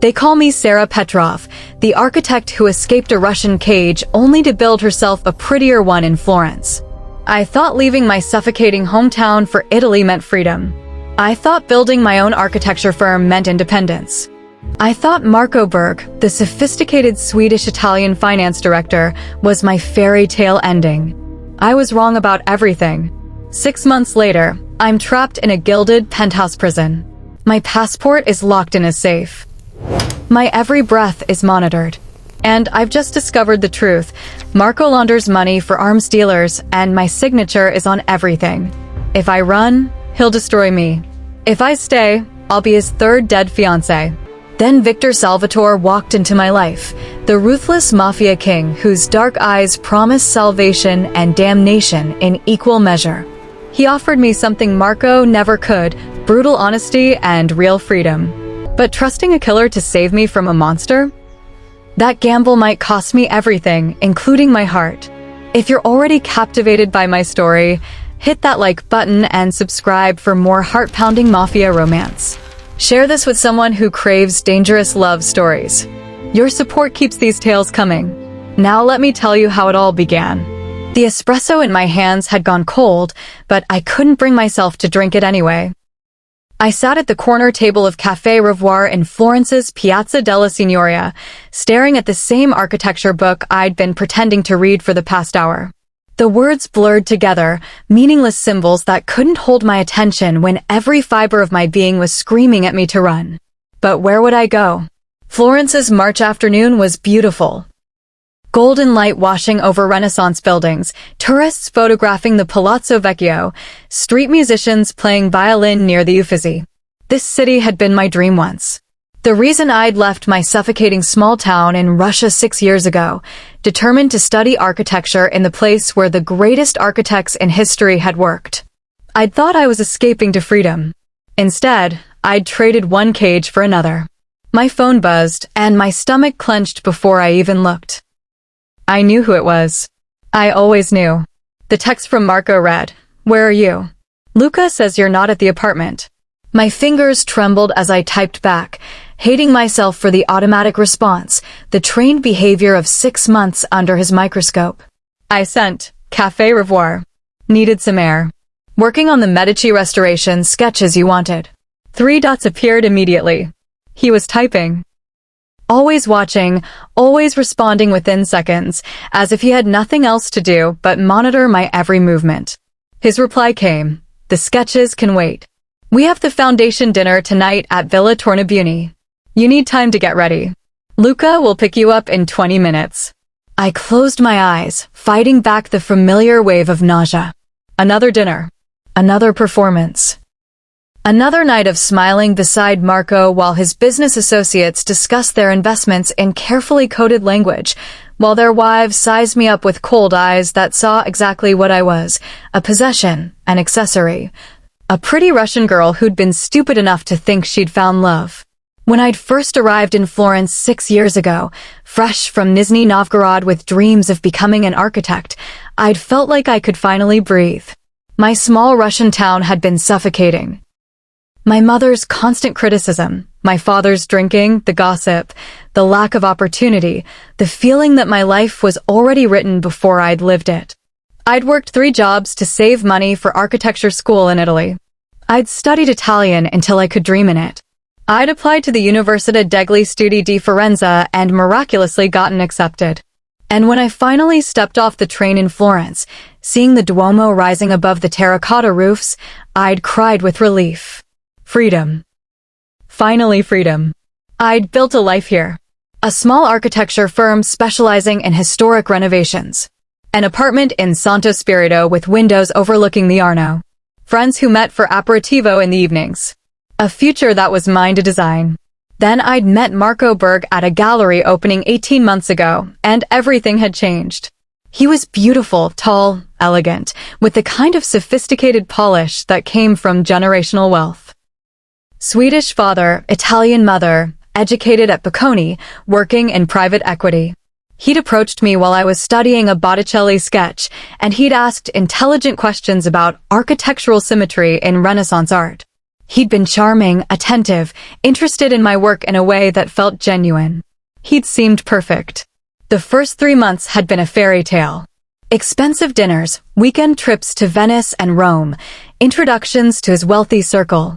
They call me Sarah Petrov, the architect who escaped a Russian cage only to build herself a prettier one in Florence. I thought leaving my suffocating hometown for Italy meant freedom. I thought building my own architecture firm meant independence. I thought Marco Berg, the sophisticated Swedish-Italian finance director, was my fairy tale ending. I was wrong about everything. 6 months later, I'm trapped in a gilded penthouse prison. My passport is locked in a safe. My every breath is monitored. And I've just discovered the truth. Marco launders money for arms dealers, and my signature is on everything. If I run, he'll destroy me. If I stay, I'll be his third dead fiancé. Then Victor Salvatore walked into my life, the ruthless Mafia king whose dark eyes promised salvation and damnation in equal measure. He offered me something Marco never could, brutal honesty and real freedom. But trusting a killer to save me from a monster? That gamble might cost me everything, including my heart. If you're already captivated by my story, hit that like button and subscribe for more heart-pounding Mafia romance. Share this with someone who craves dangerous love stories. Your support keeps these tales coming. Now let me tell you how it all began. The espresso in my hands had gone cold, but I couldn't bring myself to drink it anyway. I sat at the corner table of Café Revoir in Florence's Piazza della Signoria, staring at the same architecture book I'd been pretending to read for the past hour. The words blurred together, meaningless symbols that couldn't hold my attention when every fiber of my being was screaming at me to run. But where would I go? Florence's March afternoon was beautiful. Golden light washing over Renaissance buildings, tourists photographing the Palazzo Vecchio, street musicians playing violin near the Uffizi. This city had been my dream once. The reason I'd left my suffocating small town in Russia 6 years ago, determined to study architecture in the place where the greatest architects in history had worked. I'd thought I was escaping to freedom. Instead, I'd traded one cage for another. My phone buzzed, and my stomach clenched before I even looked. I knew who it was. I always knew. The text from Marco read, "Where are you? Luca says you're not at the apartment." My fingers trembled as I typed back, hating myself for the automatic response, the trained behavior of 6 months under his microscope. I sent, Café Revoir. Needed some air. Working on the Medici restoration sketches you wanted. 3 dots appeared immediately. He was typing. Always watching, always responding within seconds, as if he had nothing else to do but monitor my every movement. His reply came, "The sketches can wait. We have the foundation dinner tonight at Villa Tornabuoni. You need time to get ready. Luca will pick you up in 20 minutes. I closed my eyes, fighting back the familiar wave of nausea. Another dinner. Another performance. Another night of smiling beside Marco while his business associates discussed their investments in carefully coded language, while their wives sized me up with cold eyes that saw exactly what I was, a possession, an accessory. A pretty Russian girl who'd been stupid enough to think she'd found love. When I'd first arrived in Florence 6 years ago, fresh from Nizhny Novgorod with dreams of becoming an architect, I'd felt like I could finally breathe. My small Russian town had been suffocating. My mother's constant criticism, my father's drinking, the gossip, the lack of opportunity, the feeling that my life was already written before I'd lived it. I'd worked 3 jobs to save money for architecture school in Italy. I'd studied Italian until I could dream in it. I'd applied to the Università degli Studi di Firenze and miraculously gotten accepted. And when I finally stepped off the train in Florence, seeing the Duomo rising above the terracotta roofs, I'd cried with relief. Freedom. Finally freedom. I'd built a life here. A small architecture firm specializing in historic renovations. An apartment in Santo Spirito with windows overlooking the Arno. Friends who met for aperitivo in the evenings. A future that was mine to design. Then I'd met Marco Berg at a gallery opening 18 months ago, and everything had changed. He was beautiful, tall, elegant, with the kind of sophisticated polish that came from generational wealth. Swedish father, Italian mother, educated at Bocconi, working in private equity. He'd approached me while I was studying a Botticelli sketch, and he'd asked intelligent questions about architectural symmetry in Renaissance art. He'd been charming, attentive, interested in my work in a way that felt genuine. He'd seemed perfect. The first 3 months had been a fairy tale. Expensive dinners, weekend trips to Venice and Rome, introductions to his wealthy circle.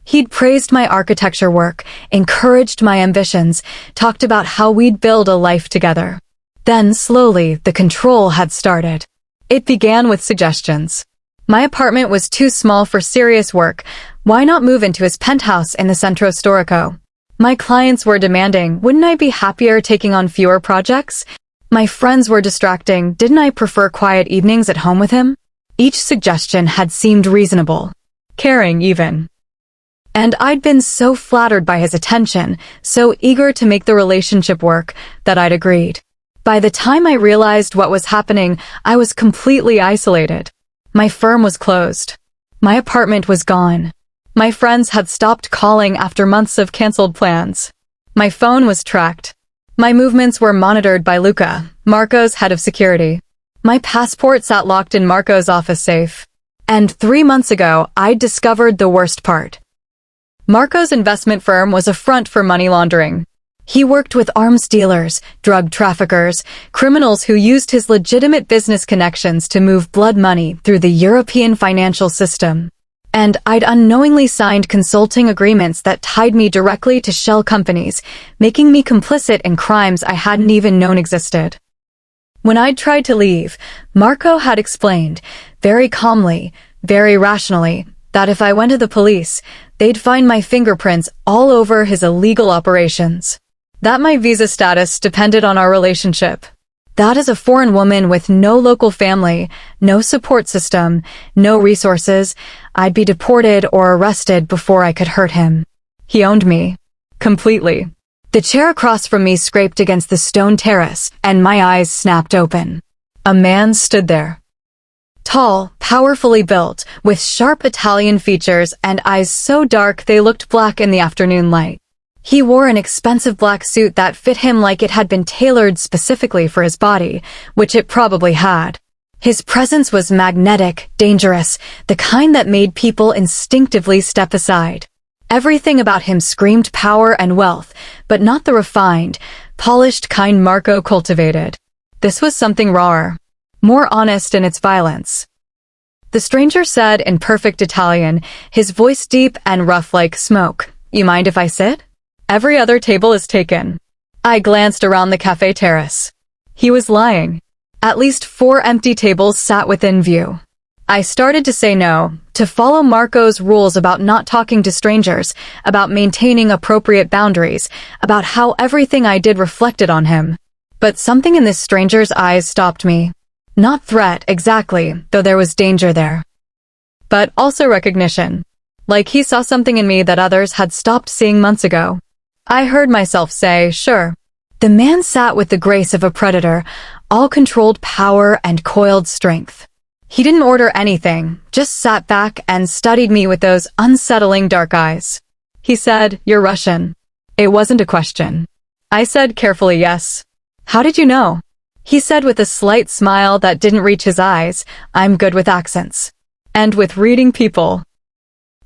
He'd praised my architecture work, encouraged my ambitions, talked about how we'd build a life together. Then, slowly, the control had started. It began with suggestions. My apartment was too small for serious work. Why not move into his penthouse in the Centro Storico? My clients were demanding, wouldn't I be happier taking on fewer projects? My friends were distracting, didn't I prefer quiet evenings at home with him? Each suggestion had seemed reasonable. Caring, even. And I'd been so flattered by his attention, so eager to make the relationship work, that I'd agreed. By the time I realized what was happening, I was completely isolated. My firm was closed. My apartment was gone. My friends had stopped calling after months of canceled plans. My phone was tracked. My movements were monitored by Luca, Marco's head of security. My passport sat locked in Marco's office safe. And 3 months ago, I'd discovered the worst part. Marco's investment firm was a front for money laundering. He worked with arms dealers, drug traffickers, criminals who used his legitimate business connections to move blood money through the European financial system. And I'd unknowingly signed consulting agreements that tied me directly to shell companies, making me complicit in crimes I hadn't even known existed. When I'd tried to leave, Marco had explained, very calmly, very rationally, that if I went to the police, they'd find my fingerprints all over his illegal operations. That my visa status depended on our relationship. That as a foreign woman with no local family, no support system, no resources, I'd be deported or arrested before I could hurt him. He owned me. Completely. The chair across from me scraped against the stone terrace, and my eyes snapped open. A man stood there. Tall, powerfully built, with sharp Italian features and eyes so dark they looked black in the afternoon light. He wore an expensive black suit that fit him like it had been tailored specifically for his body, which it probably had. His presence was magnetic, dangerous, the kind that made people instinctively step aside. Everything about him screamed power and wealth, but not the refined, polished kind Marco cultivated. This was something rawer, more honest in its violence. The stranger said in perfect Italian, his voice deep and rough like smoke, "You mind if I sit? Every other table is taken." I glanced around the cafe terrace. He was lying. At least 4 empty tables sat within view. I started to say no, to follow Marco's rules about not talking to strangers, about maintaining appropriate boundaries, about how everything I did reflected on him. But something in this stranger's eyes stopped me. Not threat, exactly, though there was danger there. But also recognition. Like he saw something in me that others had stopped seeing months ago. I heard myself say, sure. The man sat with the grace of a predator, all controlled power and coiled strength. He didn't order anything, just sat back and studied me with those unsettling dark eyes. He said, "You're Russian." It wasn't a question. I said carefully, "Yes." "How did you know?" He said with a slight smile that didn't reach his eyes, "I'm good with accents. And with reading people.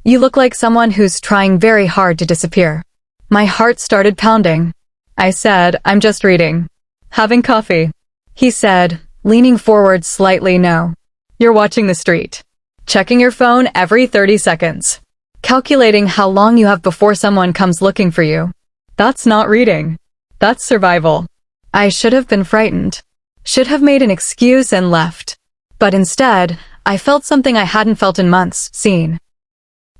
You look like someone who's trying very hard to disappear." My heart started pounding. I said, "I'm just reading. Having coffee." He said, leaning forward slightly, "No. You're watching the street. Checking your phone every 30 seconds. Calculating how long you have before someone comes looking for you. That's not reading. That's survival." I should have been frightened. Should have made an excuse and left. But instead, I felt something I hadn't felt in months, seen.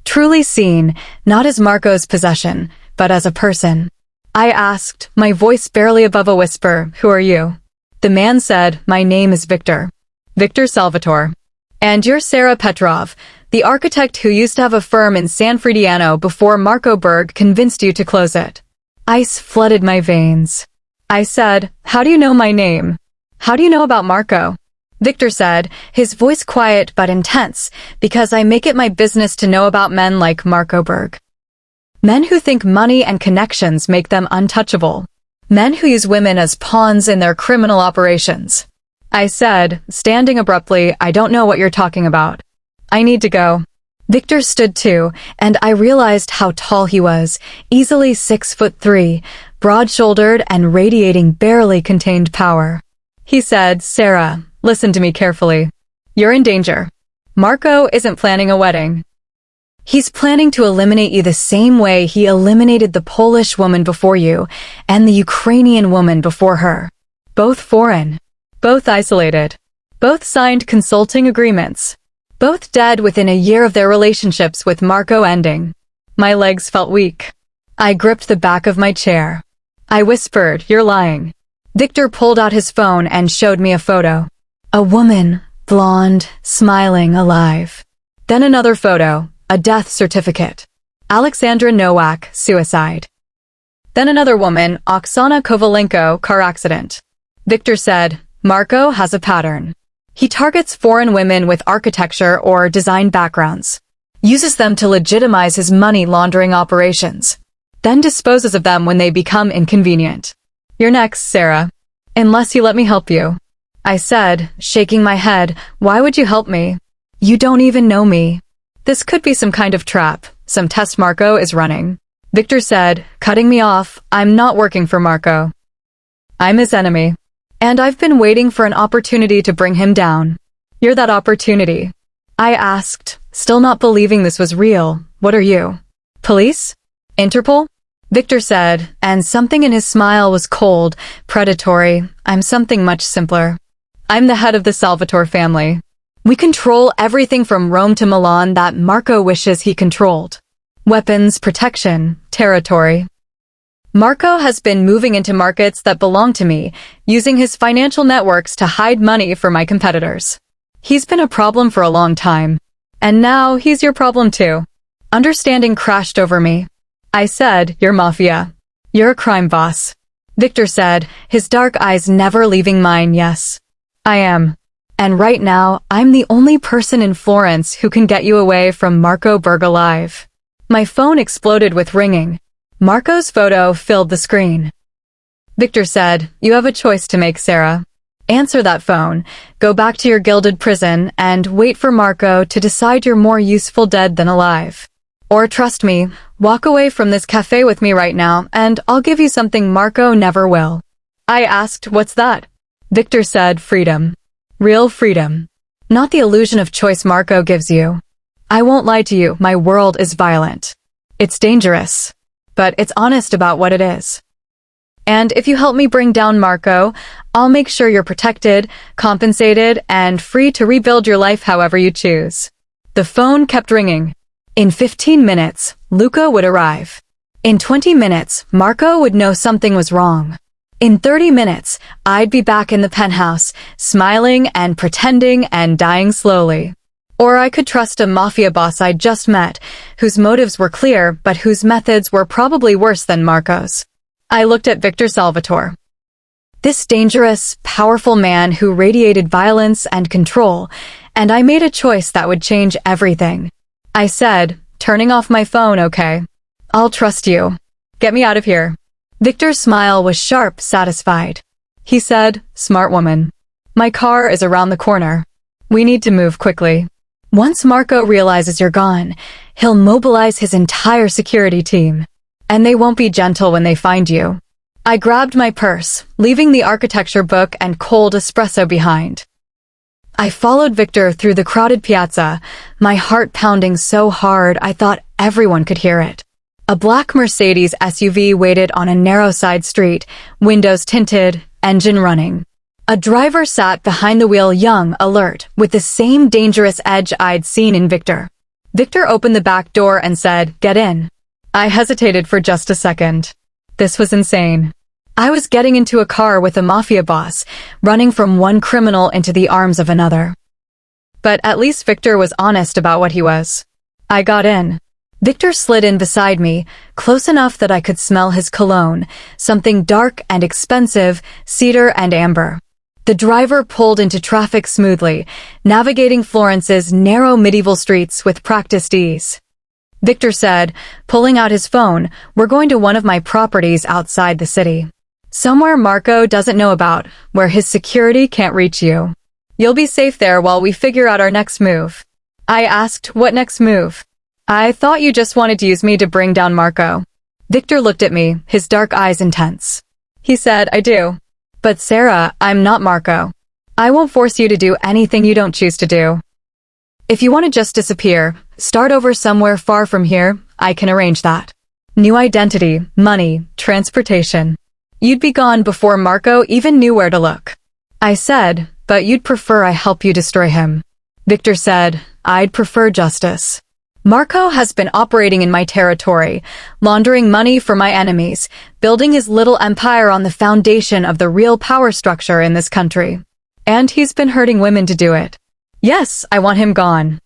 Truly seen, not as Marco's possession, but as a person. I asked, my voice barely above a whisper, "Who are you?" The man said, "My name is Victor. Victor Salvatore. And you're Sarah Petrov, the architect who used to have a firm in San Frediano before Marco Berg convinced you to close it." Ice flooded my veins. I said, "How do you know my name? How do you know about Marco?" Victor said, his voice quiet but intense, "Because I make it my business to know about men like Marco Berg. Men who think money and connections make them untouchable. Men who use women as pawns in their criminal operations." I said, standing abruptly, "I don't know what you're talking about. I need to go." Victor stood too, and I realized how tall he was, easily 6'3", broad-shouldered and radiating barely contained power. He said, "Sarah, listen to me carefully. You're in danger. Marco isn't planning a wedding. He's planning to eliminate you the same way he eliminated the Polish woman before you and the Ukrainian woman before her. Both foreign, both isolated, both signed consulting agreements, both dead within a year of their relationships with Marco ending." My legs felt weak. I gripped the back of my chair. I whispered, "You're lying." Victor pulled out his phone and showed me a photo. A woman, blonde, smiling, alive. Then another photo, a death certificate. Alexandra Nowak, suicide. Then another woman, Oksana Kovalenko, car accident. Victor said, "Marco has a pattern. He targets foreign women with architecture or design backgrounds, uses them to legitimize his money laundering operations, then disposes of them when they become inconvenient. You're next, Sarah. Unless you let me help you." I said, shaking my head, "Why would you help me? You don't even know me. This could be some kind of trap, some test Marco is running." Victor said, cutting me off, "I'm not working for Marco. I'm his enemy. And I've been waiting for an opportunity to bring him down. You're that opportunity." I asked, still not believing this was real, "What are you? Police? Interpol?" Victor said, and something in his smile was cold, predatory. "I'm something much simpler. I'm the head of the Salvatore family. We control everything from Rome to Milan that Marco wishes he controlled. Weapons, protection, territory. Marco has been moving into markets that belong to me, using his financial networks to hide money for my competitors. He's been a problem for a long time. And now he's your problem too." Understanding crashed over me. I said, "You're Mafia. You're a crime boss." Victor said, his dark eyes never leaving mine, "Yes, I am. And right now, I'm the only person in Florence who can get you away from Marco Berg alive." My phone exploded with ringing. Marco's photo filled the screen. Victor said, "You have a choice to make, Sarah. Answer that phone, go back to your gilded prison, and wait for Marco to decide you're more useful dead than alive. Or trust me, walk away from this cafe with me right now, and I'll give you something Marco never will." I asked, "What's that?" Victor said, "Freedom. Real freedom. Not the illusion of choice Marco gives you. I won't lie to you, my world is violent. It's dangerous. But it's honest about what it is. And if you help me bring down Marco, I'll make sure you're protected, compensated, and free to rebuild your life however you choose." The phone kept ringing. In 15 minutes, Luca would arrive. In 20 minutes, Marco would know something was wrong. In 30 minutes, I'd be back in the penthouse, smiling and pretending and dying slowly. Or I could trust a mafia boss I'd just met, whose motives were clear but whose methods were probably worse than Marco's. I looked at Victor Salvatore. This dangerous, powerful man who radiated violence and control, and I made a choice that would change everything. I said, turning off my phone, "Okay. I'll trust you. Get me out of here." Victor's smile was sharp, satisfied. He said, "Smart woman. My car is around the corner. We need to move quickly. Once Marco realizes you're gone, he'll mobilize his entire security team. And they won't be gentle when they find you." I grabbed my purse, leaving the architecture book and cold espresso behind. I followed Victor through the crowded piazza, my heart pounding so hard I thought everyone could hear it. A black Mercedes SUV waited on a narrow side street, windows tinted, engine running. A driver sat behind the wheel, young, alert, with the same dangerous edge I'd seen in Victor. Victor opened the back door and said, "Get in." I hesitated for just a second. This was insane. I was getting into a car with a mafia boss, running from one criminal into the arms of another. But at least Victor was honest about what he was. I got in. Victor slid in beside me, close enough that I could smell his cologne, something dark and expensive, cedar and amber. The driver pulled into traffic smoothly, navigating Florence's narrow medieval streets with practiced ease. Victor said, pulling out his phone, "We're going to one of my properties outside the city. Somewhere Marco doesn't know about, where his security can't reach you. You'll be safe there while we figure out our next move." I asked, what next move? I thought you just wanted to use me to bring down Marco. Victor looked at me, his dark eyes intense. He said, I do. But Sarah, I'm not Marco. I won't force you to do anything you don't choose to do. If you want to just disappear, start over somewhere far from here, I can arrange that. New identity, money, transportation. You'd be gone before Marco even knew where to look. I said, but you'd prefer I help you destroy him. Victor said, I'd prefer justice. Marco has been operating in my territory, laundering money for my enemies, building his little empire on the foundation of the real power structure in this country. And he's been hurting women to do it. Yes, I want him gone.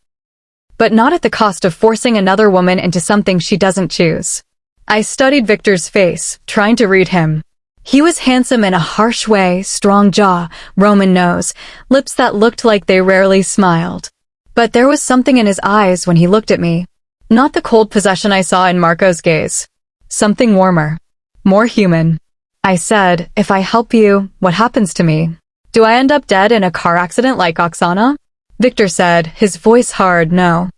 But not at the cost of forcing another woman into something she doesn't choose. I studied Victor's face, trying to read him. He was handsome in a harsh way, strong jaw, Roman nose, lips that looked like they rarely smiled. But there was something in his eyes when he looked at me. Not the cold possession I saw in Marco's gaze. Something warmer. More human. I said, if I help you, what happens to me? Do I end up dead in a car accident like Oksana? Victor said, his voice hard, no.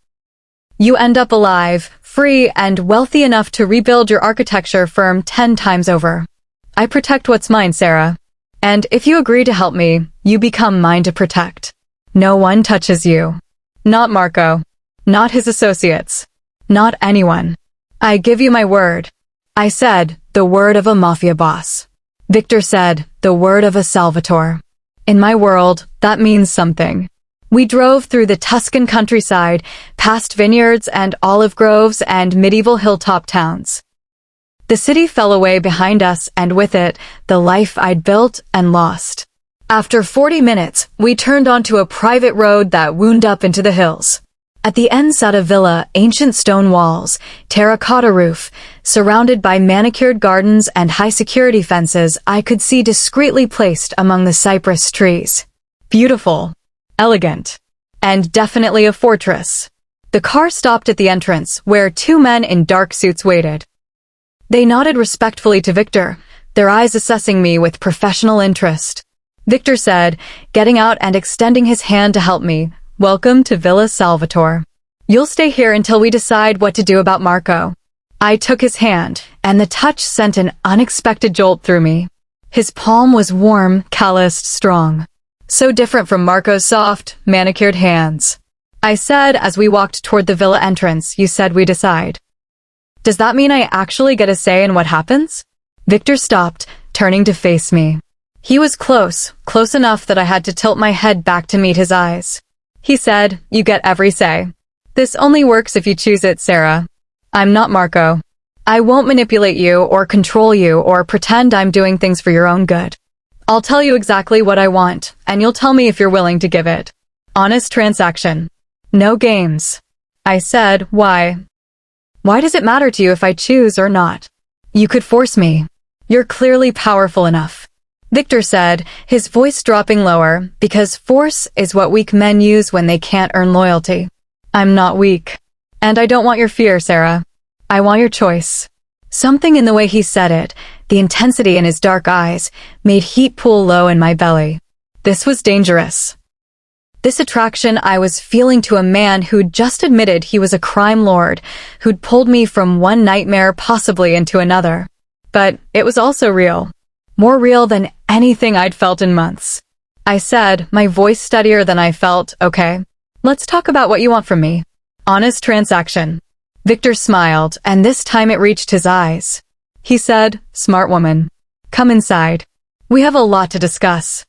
You end up alive, free, and wealthy enough to rebuild your architecture firm 10 times over. I protect what's mine, Sarah. And if you agree to help me, you become mine to protect. No one touches you. Not Marco. Not his associates. Not anyone. I give you my word. I said, the word of a mafia boss. Victor said, the word of a Salvatore. In my world, that means something. We drove through the Tuscan countryside, past vineyards and olive groves and medieval hilltop towns. The city fell away behind us, and with it, the life I'd built and lost. After 40 minutes, we turned onto a private road that wound up into the hills. At the end sat a villa, ancient stone walls, terracotta roof, surrounded by manicured gardens and high-security fences I could see discreetly placed among the cypress trees. Beautiful, elegant, and definitely a fortress. The car stopped at the entrance, where 2 men in dark suits waited. They nodded respectfully to Victor, their eyes assessing me with professional interest. Victor said, getting out and extending his hand to help me, welcome to Villa Salvatore. You'll stay here until we decide what to do about Marco. I took his hand, and the touch sent an unexpected jolt through me. His palm was warm, calloused, strong. So different from Marco's soft, manicured hands. I said as we walked toward the villa entrance, you said we decide. Does that mean I actually get a say in what happens? Victor stopped, turning to face me. He was close enough that I had to tilt my head back to meet his eyes. He said, you get every say. This only works if you choose it, Sarah. I'm not Marco. I won't manipulate you or control you or pretend I'm doing things for your own good. I'll tell you exactly what I want, and you'll tell me if you're willing to give it. Honest transaction. No games. I said, why? Why does it matter to you if I choose or not? You could force me. You're clearly powerful enough. Victor said, his voice dropping lower, because force is what weak men use when they can't earn loyalty. I'm not weak. And I don't want your fear, Sarah. I want your choice. Something in the way he said it, the intensity in his dark eyes, made heat pool low in my belly. This was dangerous. This attraction I was feeling to a man who'd just admitted he was a crime lord, who'd pulled me from one nightmare possibly into another. But it was also real. More real than anything I'd felt in months. I said, my voice steadier than I felt, okay. Let's talk about what you want from me. Honest transaction. Victor smiled, and this time it reached his eyes. He said, smart woman. Come inside. We have a lot to discuss.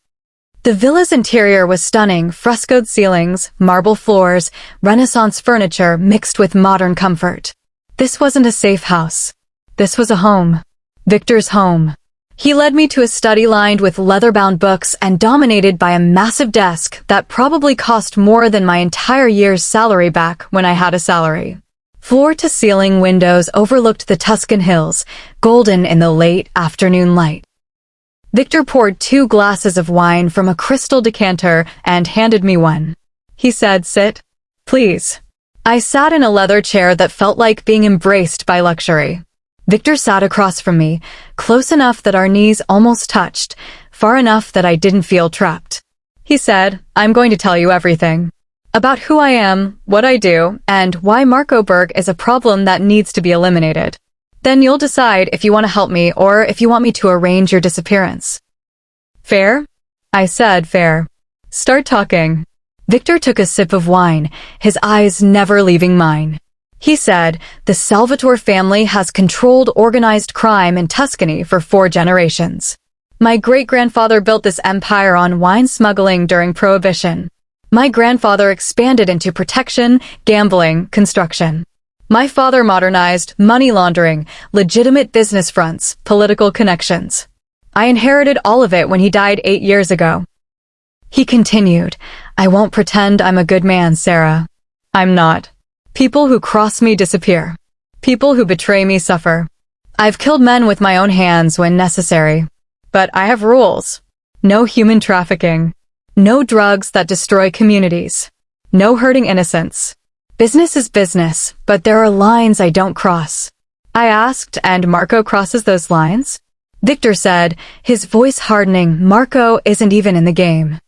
The villa's interior was stunning, frescoed ceilings, marble floors, Renaissance furniture mixed with modern comfort. This wasn't a safe house. This was a home. Victor's home. He led me to a study lined with leather-bound books and dominated by a massive desk that probably cost more than my entire year's salary back when I had a salary. Floor-to-ceiling windows overlooked the Tuscan hills, golden in the late afternoon light. Victor poured 2 glasses of wine from a crystal decanter and handed me one. He said, sit. Please. I sat in a leather chair that felt like being embraced by luxury. Victor sat across from me, close enough that our knees almost touched, far enough that I didn't feel trapped. He said, I'm going to tell you everything. About who I am, what I do, and why Marco Berg is a problem that needs to be eliminated. Then you'll decide if you want to help me or if you want me to arrange your disappearance. Fair? I said fair. Start talking. Victor took a sip of wine, his eyes never leaving mine. He said, the Salvatore family has controlled organized crime in Tuscany for 4 generations. My great-grandfather built this empire on wine smuggling during Prohibition. My grandfather expanded into protection, gambling, construction. My father modernized money laundering, legitimate business fronts, political connections. I inherited all of it when he died 8 years ago. He continued, I won't pretend I'm a good man, Sarah. I'm not. People who cross me disappear. People who betray me suffer. I've killed men with my own hands when necessary. But I have rules. No human trafficking. No drugs that destroy communities. No hurting innocents. Business is business, but there are lines I don't cross. I asked, and Marco crosses those lines? Victor said, his voice hardening, Marco isn't even in the game.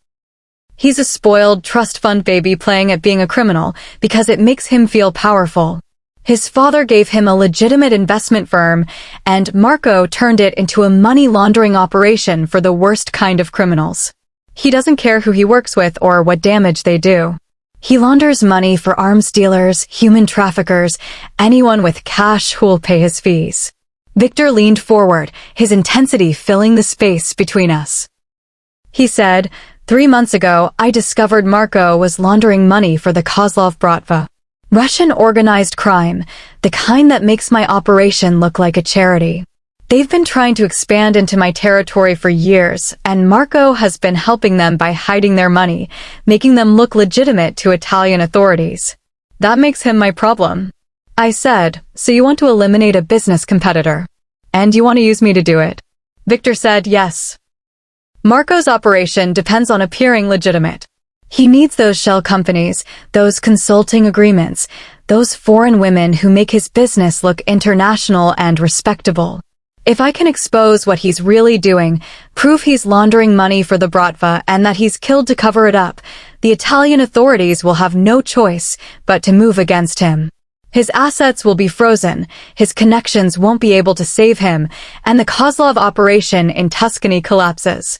He's a spoiled trust fund baby playing at being a criminal because it makes him feel powerful. His father gave him a legitimate investment firm, and Marco turned it into a money laundering operation for the worst kind of criminals. He doesn't care who he works with or what damage they do. He launders money for arms dealers, human traffickers, anyone with cash who will pay his fees. Victor leaned forward, his intensity filling the space between us. He said, 3 months ago, I discovered Marco was laundering money for the Kozlov Bratva. Russian organized crime, the kind that makes my operation look like a charity. They've been trying to expand into my territory for years, and Marco has been helping them by hiding their money, making them look legitimate to Italian authorities. That makes him my problem. I said, so you want to eliminate a business competitor? And you want to use me to do it? Victor said, yes. Marco's operation depends on appearing legitimate. He needs those shell companies, those consulting agreements, those foreign women who make his business look international and respectable. If I can expose what he's really doing, prove he's laundering money for the Bratva and that he's killed to cover it up, the Italian authorities will have no choice but to move against him. His assets will be frozen, his connections won't be able to save him, and the Kozlov operation in Tuscany collapses.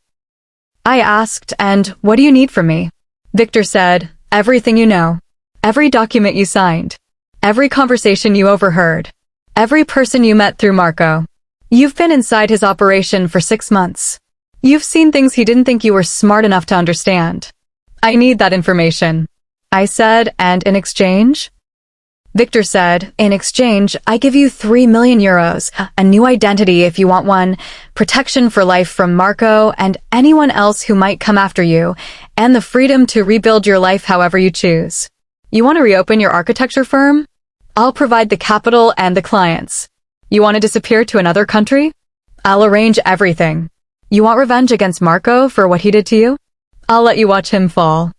I asked, and what do you need from me? Victor said, everything you know. Every document you signed. Every conversation you overheard. Every person you met through Marco. You've been inside his operation for 6 months. You've seen things he didn't think you were smart enough to understand. I need that information. I said, and in exchange? Victor said, in exchange, I give you 3 million euros, a new identity if you want one, protection for life from Marco and anyone else who might come after you, and the freedom to rebuild your life however you choose. You want to reopen your architecture firm? I'll provide the capital and the clients. You want to disappear to another country? I'll arrange everything. You want revenge against Marco for what he did to you? I'll let you watch him fall.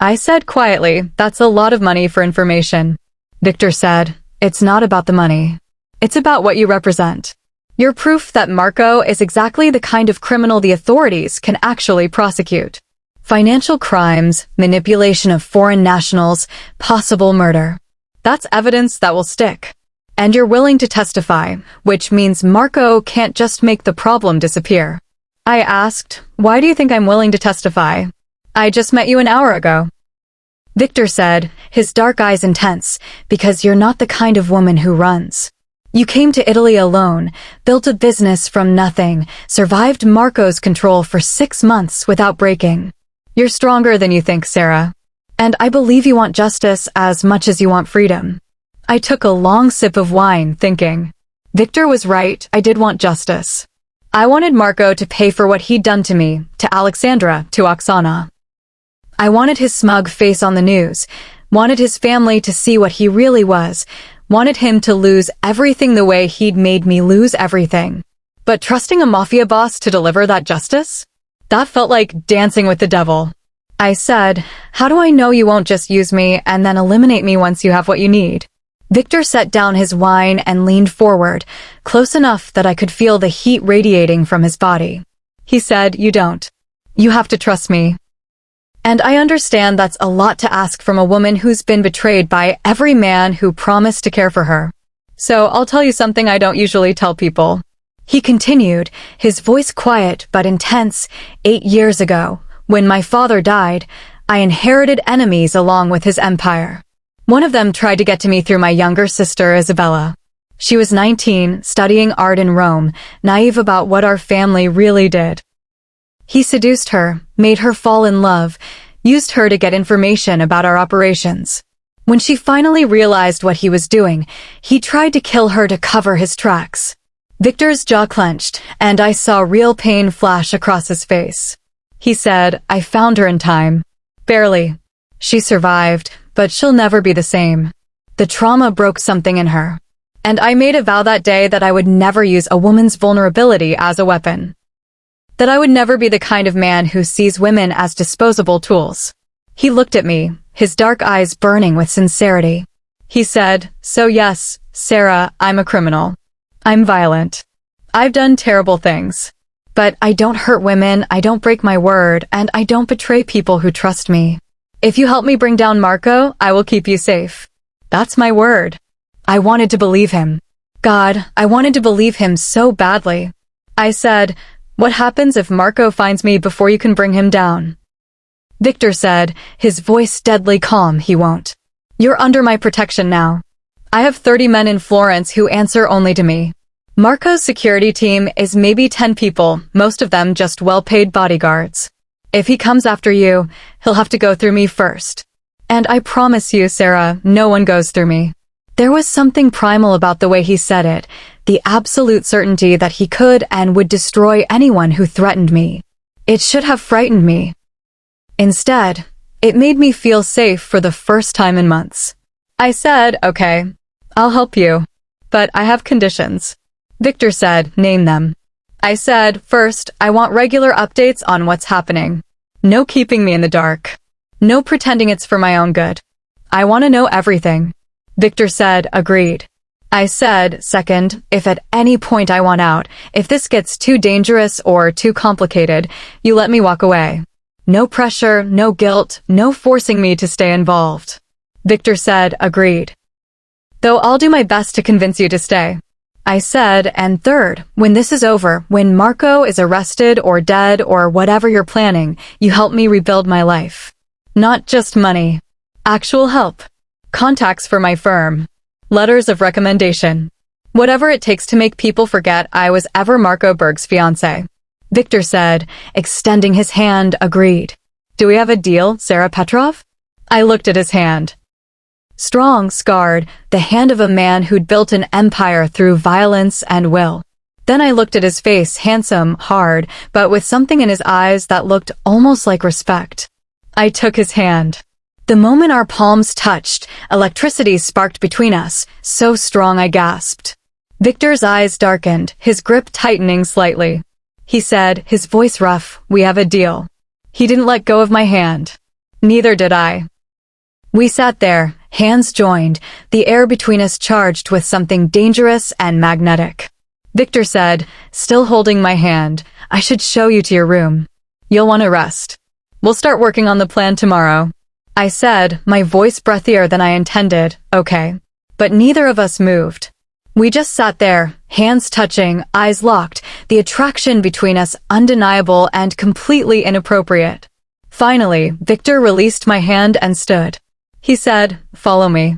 I said quietly, that's a lot of money for information. Victor said, it's not about the money. It's about what you represent. You're proof that Marco is exactly the kind of criminal the authorities can actually prosecute. Financial crimes, manipulation of foreign nationals, possible murder. That's evidence that will stick. And you're willing to testify, which means Marco can't just make the problem disappear. I asked, why do you think I'm willing to testify? I just met you an hour ago. Victor said, his dark eyes intense, because you're not the kind of woman who runs. You came to Italy alone, built a business from nothing, survived Marco's control for 6 months without breaking. You're stronger than you think, Sarah. And I believe you want justice as much as you want freedom. I took a long sip of wine, thinking. Victor was right, I did want justice. I wanted Marco to pay for what he'd done to me, to Alexandra, to Oksana. I wanted his smug face on the news, wanted his family to see what he really was, wanted him to lose everything the way he'd made me lose everything. But trusting a mafia boss to deliver that justice? That felt like dancing with the devil. I said, how do I know you won't just use me and then eliminate me once you have what you need? Victor set down his wine and leaned forward, close enough that I could feel the heat radiating from his body. He said, you don't. You have to trust me. And I understand that's a lot to ask from a woman who's been betrayed by every man who promised to care for her. So I'll tell you something I don't usually tell people. He continued, his voice quiet but intense. 8 years ago, when my father died, I inherited enemies along with his empire. One of them tried to get to me through my younger sister, Isabella. She was 19, studying art in Rome, naive about what our family really did. He seduced her, made her fall in love, used her to get information about our operations. When she finally realized what he was doing, he tried to kill her to cover his tracks. Victor's jaw clenched, and I saw real pain flash across his face. He said, I found her in time. Barely. She survived, but she'll never be the same. The trauma broke something in her. And I made a vow that day that I would never use a woman's vulnerability as a weapon. That I would never be the kind of man who sees women as disposable tools. He looked at me, his dark eyes burning with sincerity. He said, so yes, Sarah, I'm a criminal. I'm violent. I've done terrible things. But I don't hurt women, I don't break my word, and I don't betray people who trust me. If you help me bring down Marco, I will keep you safe. That's my word. I wanted to believe him. God, I wanted to believe him so badly. I said, what happens if Marco finds me before you can bring him down? Victor said, his voice deadly calm, he won't. You're under my protection now. I have 30 men in Florence who answer only to me. Marco's security team is maybe 10 people, most of them just well-paid bodyguards. If he comes after you, he'll have to go through me first. And I promise you, Sarah, no one goes through me. There was something primal about the way he said it, the absolute certainty that he could and would destroy anyone who threatened me. It should have frightened me. Instead, it made me feel safe for the first time in months. I said, okay, I'll help you. But I have conditions. Victor said, name them. I said, first, I want regular updates on what's happening. No keeping me in the dark. No pretending it's for my own good. I want to know everything. Victor said, agreed. I said, second, if at any point I want out, if this gets too dangerous or too complicated, you let me walk away. No pressure, no guilt, no forcing me to stay involved. Victor said, agreed. Though I'll do my best to convince you to stay. I said, and third, when this is over, when Marco is arrested or dead or whatever you're planning, you help me rebuild my life. Not just money. Actual help. Contacts for my firm. Letters of recommendation. Whatever it takes to make people forget I was ever Marco Berg's fiancé. Victor said, extending his hand, agreed. Do we have a deal, Sarah Petrov? I looked at his hand. Strong, scarred, the hand of a man who'd built an empire through violence and will. Then I looked at his face, handsome, hard, but with something in his eyes that looked almost like respect. I took his hand. The moment our palms touched, electricity sparked between us, so strong I gasped. Victor's eyes darkened, his grip tightening slightly. He said, his voice rough, we have a deal. He didn't let go of my hand. Neither did I. We sat there, hands joined, the air between us charged with something dangerous and magnetic. Victor said, still holding my hand, I should show you to your room. You'll want to rest. We'll start working on the plan tomorrow. I said, my voice breathier than I intended, okay. But neither of us moved. We just sat there, hands touching, eyes locked, the attraction between us undeniable and completely inappropriate. Finally, Victor released my hand and stood. He said, follow me.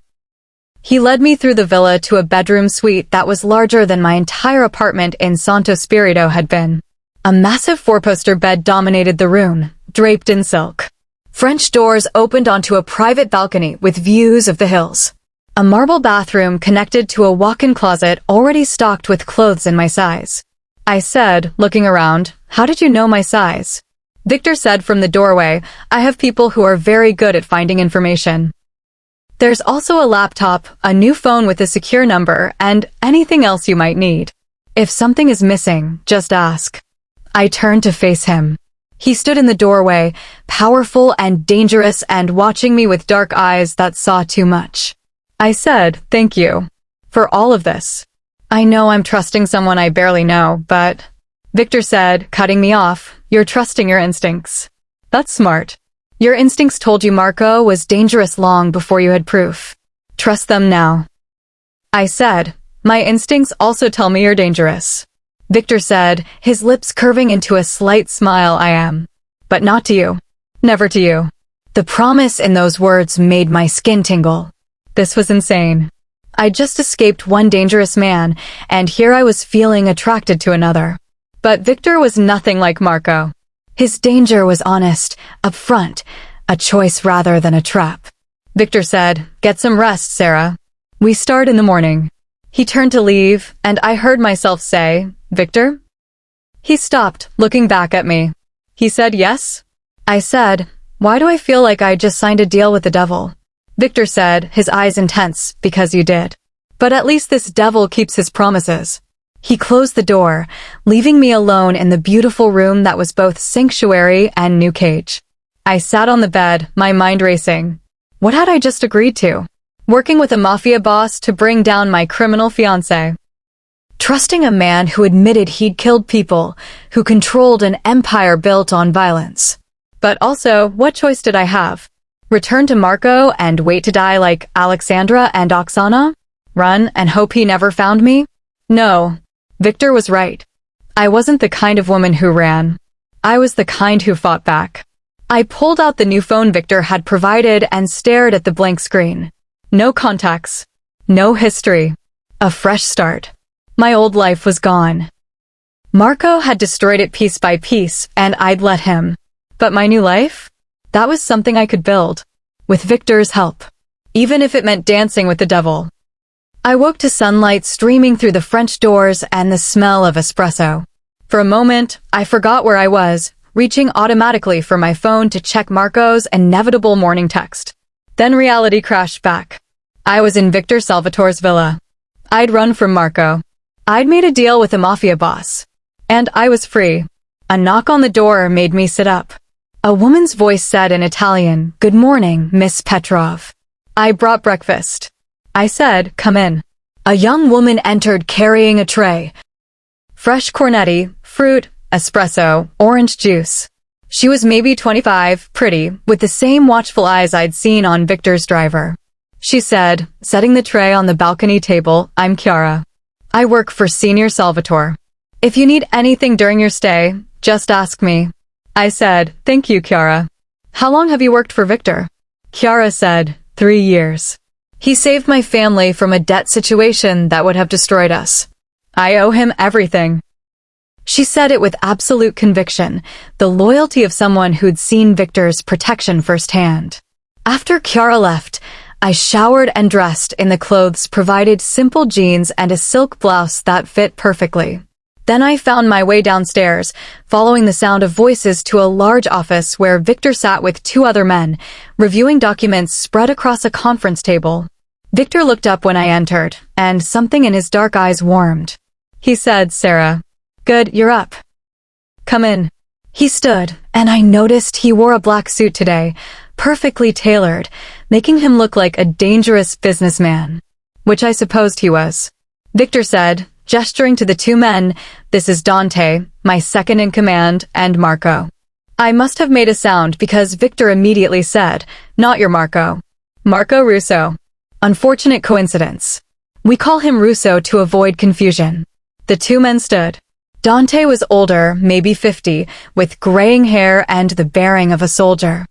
He led me through the villa to a bedroom suite that was larger than my entire apartment in Santo Spirito had been. A massive four-poster bed dominated the room, draped in silk. French doors opened onto a private balcony with views of the hills. A marble bathroom connected to a walk-in closet already stocked with clothes in my size. I said, looking around, how did you know my size? Victor said from the doorway, I have people who are very good at finding information. There's also a laptop, a new phone with a secure number, and anything else you might need. If something is missing, just ask. I turned to face him. He stood in the doorway, powerful and dangerous and watching me with dark eyes that saw too much. I said, thank you. For all of this. I know I'm trusting someone I barely know, but... Victor said, cutting me off, you're trusting your instincts. That's smart. Your instincts told you Marco was dangerous long before you had proof. Trust them now. I said, my instincts also tell me you're dangerous. Victor said, his lips curving into a slight smile. I am. But not to you. Never to you. The promise in those words made my skin tingle. This was insane. I'd just escaped one dangerous man, and here I was feeling attracted to another. But Victor was nothing like Marco. His danger was honest, upfront, a choice rather than a trap. Victor said, get some rest, Sarah. We start in the morning. He turned to leave, and I heard myself say, Victor? He stopped, looking back at me. He said, yes? I said, why do I feel like I just signed a deal with the devil? Victor said, his eyes intense, because you did. But at least this devil keeps his promises. He closed the door, leaving me alone in the beautiful room that was both sanctuary and new cage. I sat on the bed, my mind racing. What had I just agreed to? Working with a mafia boss to bring down my criminal fiancé. Trusting a man who admitted he'd killed people, who controlled an empire built on violence. But also, what choice did I have? Return to Marco and wait to die like Alexandra and Oksana? Run and hope he never found me? No. Victor was right. I wasn't the kind of woman who ran. I was the kind who fought back. I pulled out the new phone Victor had provided and stared at the blank screen. No contacts. No history. A fresh start. My old life was gone. Marco had destroyed it piece by piece, and I'd let him. But my new life? That was something I could build. With Victor's help. Even if it meant dancing with the devil. I woke to sunlight streaming through the French doors and the smell of espresso. For a moment, I forgot where I was, reaching automatically for my phone to check Marco's inevitable morning text. Then reality crashed back. I was in Victor Salvatore's villa. I'd run from Marco. I'd made a deal with a mafia boss. And I was free. A knock on the door made me sit up. A woman's voice said in Italian, "Good morning, Miss Petrov." I brought breakfast. I said, "Come in." A young woman entered carrying a tray. Fresh cornetti, fruit, espresso, orange juice. She was maybe 25, pretty, with the same watchful eyes I'd seen on Victor's driver. She said, setting the tray on the balcony table, "I'm Chiara. I work for Senior Salvatore. If you need anything during your stay, just ask me." I said, "Thank you, Chiara." "How long have you worked for Victor?" Chiara said, 3 years. He saved my family from a debt situation that would have destroyed us. I owe him everything. She said it with absolute conviction, the loyalty of someone who'd seen Victor's protection firsthand. After Chiara left, I showered and dressed in the clothes provided, simple jeans and a silk blouse that fit perfectly. Then I found my way downstairs, following the sound of voices to a large office where Victor sat with 2 other men, reviewing documents spread across a conference table. Victor looked up when I entered, and something in his dark eyes warmed. He said, "Sarah. Good, you're up. Come in." He stood, and I noticed he wore a black suit today, perfectly tailored, making him look like a dangerous businessman. Which I supposed he was. Victor said, gesturing to the 2 men, "This is Dante, my second in command, and Marco." I must have made a sound because Victor immediately said, "Not your Marco. Marco Russo." Unfortunate coincidence. We call him Russo to avoid confusion. The 2 men stood. Dante was older, maybe 50, with graying hair and the bearing of a soldier.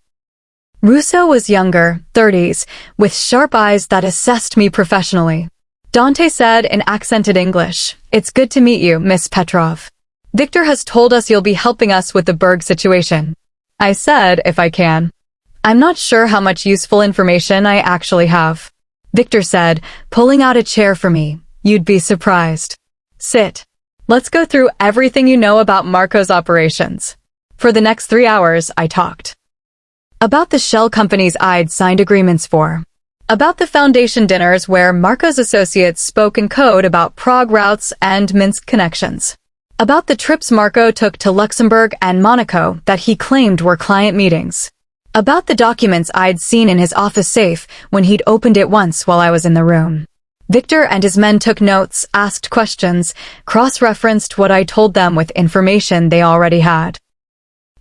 Russo was younger, 30s, with sharp eyes that assessed me professionally. Dante said in accented English, "It's good to meet you, Miss Petrov. Victor has told us you'll be helping us with the Berg situation." I said, "If I can." "I'm not sure how much useful information I actually have." Victor said, pulling out a chair for me. "You'd be surprised. Sit. Let's go through everything you know about Marco's operations." For the next 3 hours, I talked. About the shell companies I'd signed agreements for. About the foundation dinners where Marco's associates spoke in code about Prague routes and Minsk connections. About the trips Marco took to Luxembourg and Monaco that he claimed were client meetings. About the documents I'd seen in his office safe when he'd opened it once while I was in the room. Victor and his men took notes, asked questions, cross-referenced what I told them with information they already had.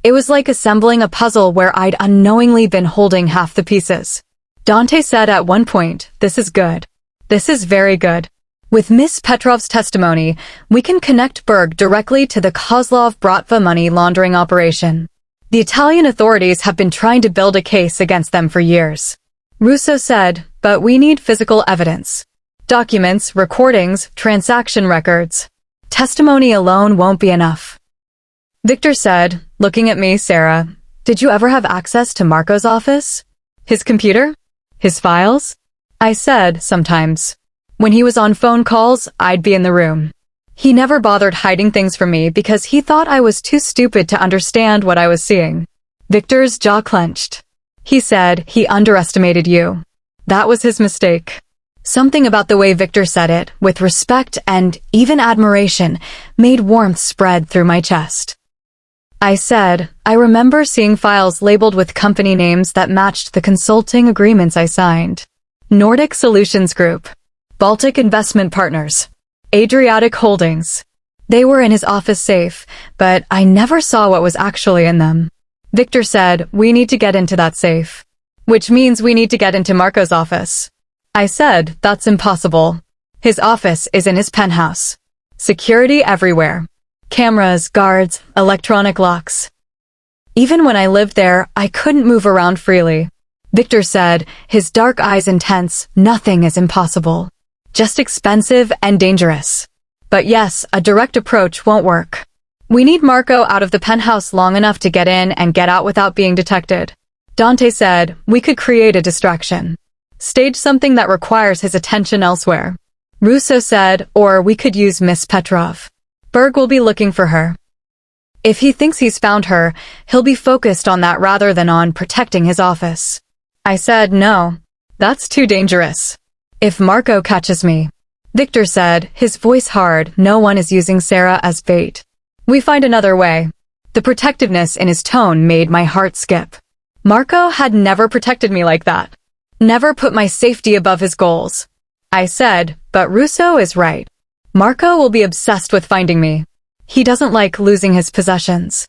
It was like assembling a puzzle where I'd unknowingly been holding half the pieces. Dante said at one point, "This is good. This is very good." With Miss Petrov's testimony, we can connect Berg directly to the Kozlov-Bratva money laundering operation. The Italian authorities have been trying to build a case against them for years. Russo said, "But we need physical evidence. Documents, recordings, transaction records. Testimony alone won't be enough." Victor said, looking at me, "Sarah, did you ever have access to Marco's office? His computer? His files?" I said, "Sometimes. When he was on phone calls, I'd be in the room. He never bothered hiding things from me because he thought I was too stupid to understand what I was seeing." Victor's jaw clenched. He said, "He underestimated you. That was his mistake." Something about the way Victor said it, with respect and even admiration, made warmth spread through my chest. I said, "I remember seeing files labeled with company names that matched the consulting agreements I signed. Nordic Solutions Group, Baltic Investment Partners, Adriatic Holdings. They were in his office safe, but I never saw what was actually in them." Victor said, "We need to get into that safe. Which means we need to get into Marco's office." I said, "That's impossible. His office is in his penthouse. Security everywhere. Cameras, guards, electronic locks. Even when I lived there, I couldn't move around freely." Victor said, his dark eyes intense, "Nothing is impossible. Just expensive and dangerous. But yes, a direct approach won't work. We need Marco out of the penthouse long enough to get in and get out without being detected." Dante said, "We could create a distraction. Stage something that requires his attention elsewhere." Russo said, "Or we could use Miss Petrov. Berg will be looking for her. If he thinks he's found her, he'll be focused on that rather than on protecting his office." I said, "No, that's too dangerous. If Marco catches me." Victor said, his voice hard, "No one is using Sarah as bait. We find another way." The protectiveness in his tone made my heart skip. Marco had never protected me like that. Never put my safety above his goals. I said, "But Russo is right. Marco will be obsessed with finding me. He doesn't like losing his possessions.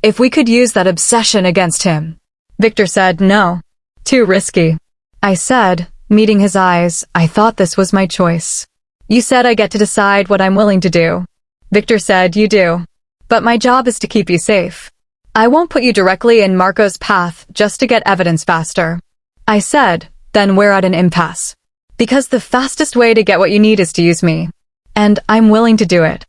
If we could use that obsession against him." Victor said, "No. Too risky." I said, meeting his eyes, "I thought this was my choice. You said I get to decide what I'm willing to do." Victor said, "You do. But my job is to keep you safe. I won't put you directly in Marco's path just to get evidence faster." I said, "Then we're at an impasse. Because the fastest way to get what you need is to use me. And I'm willing to do it."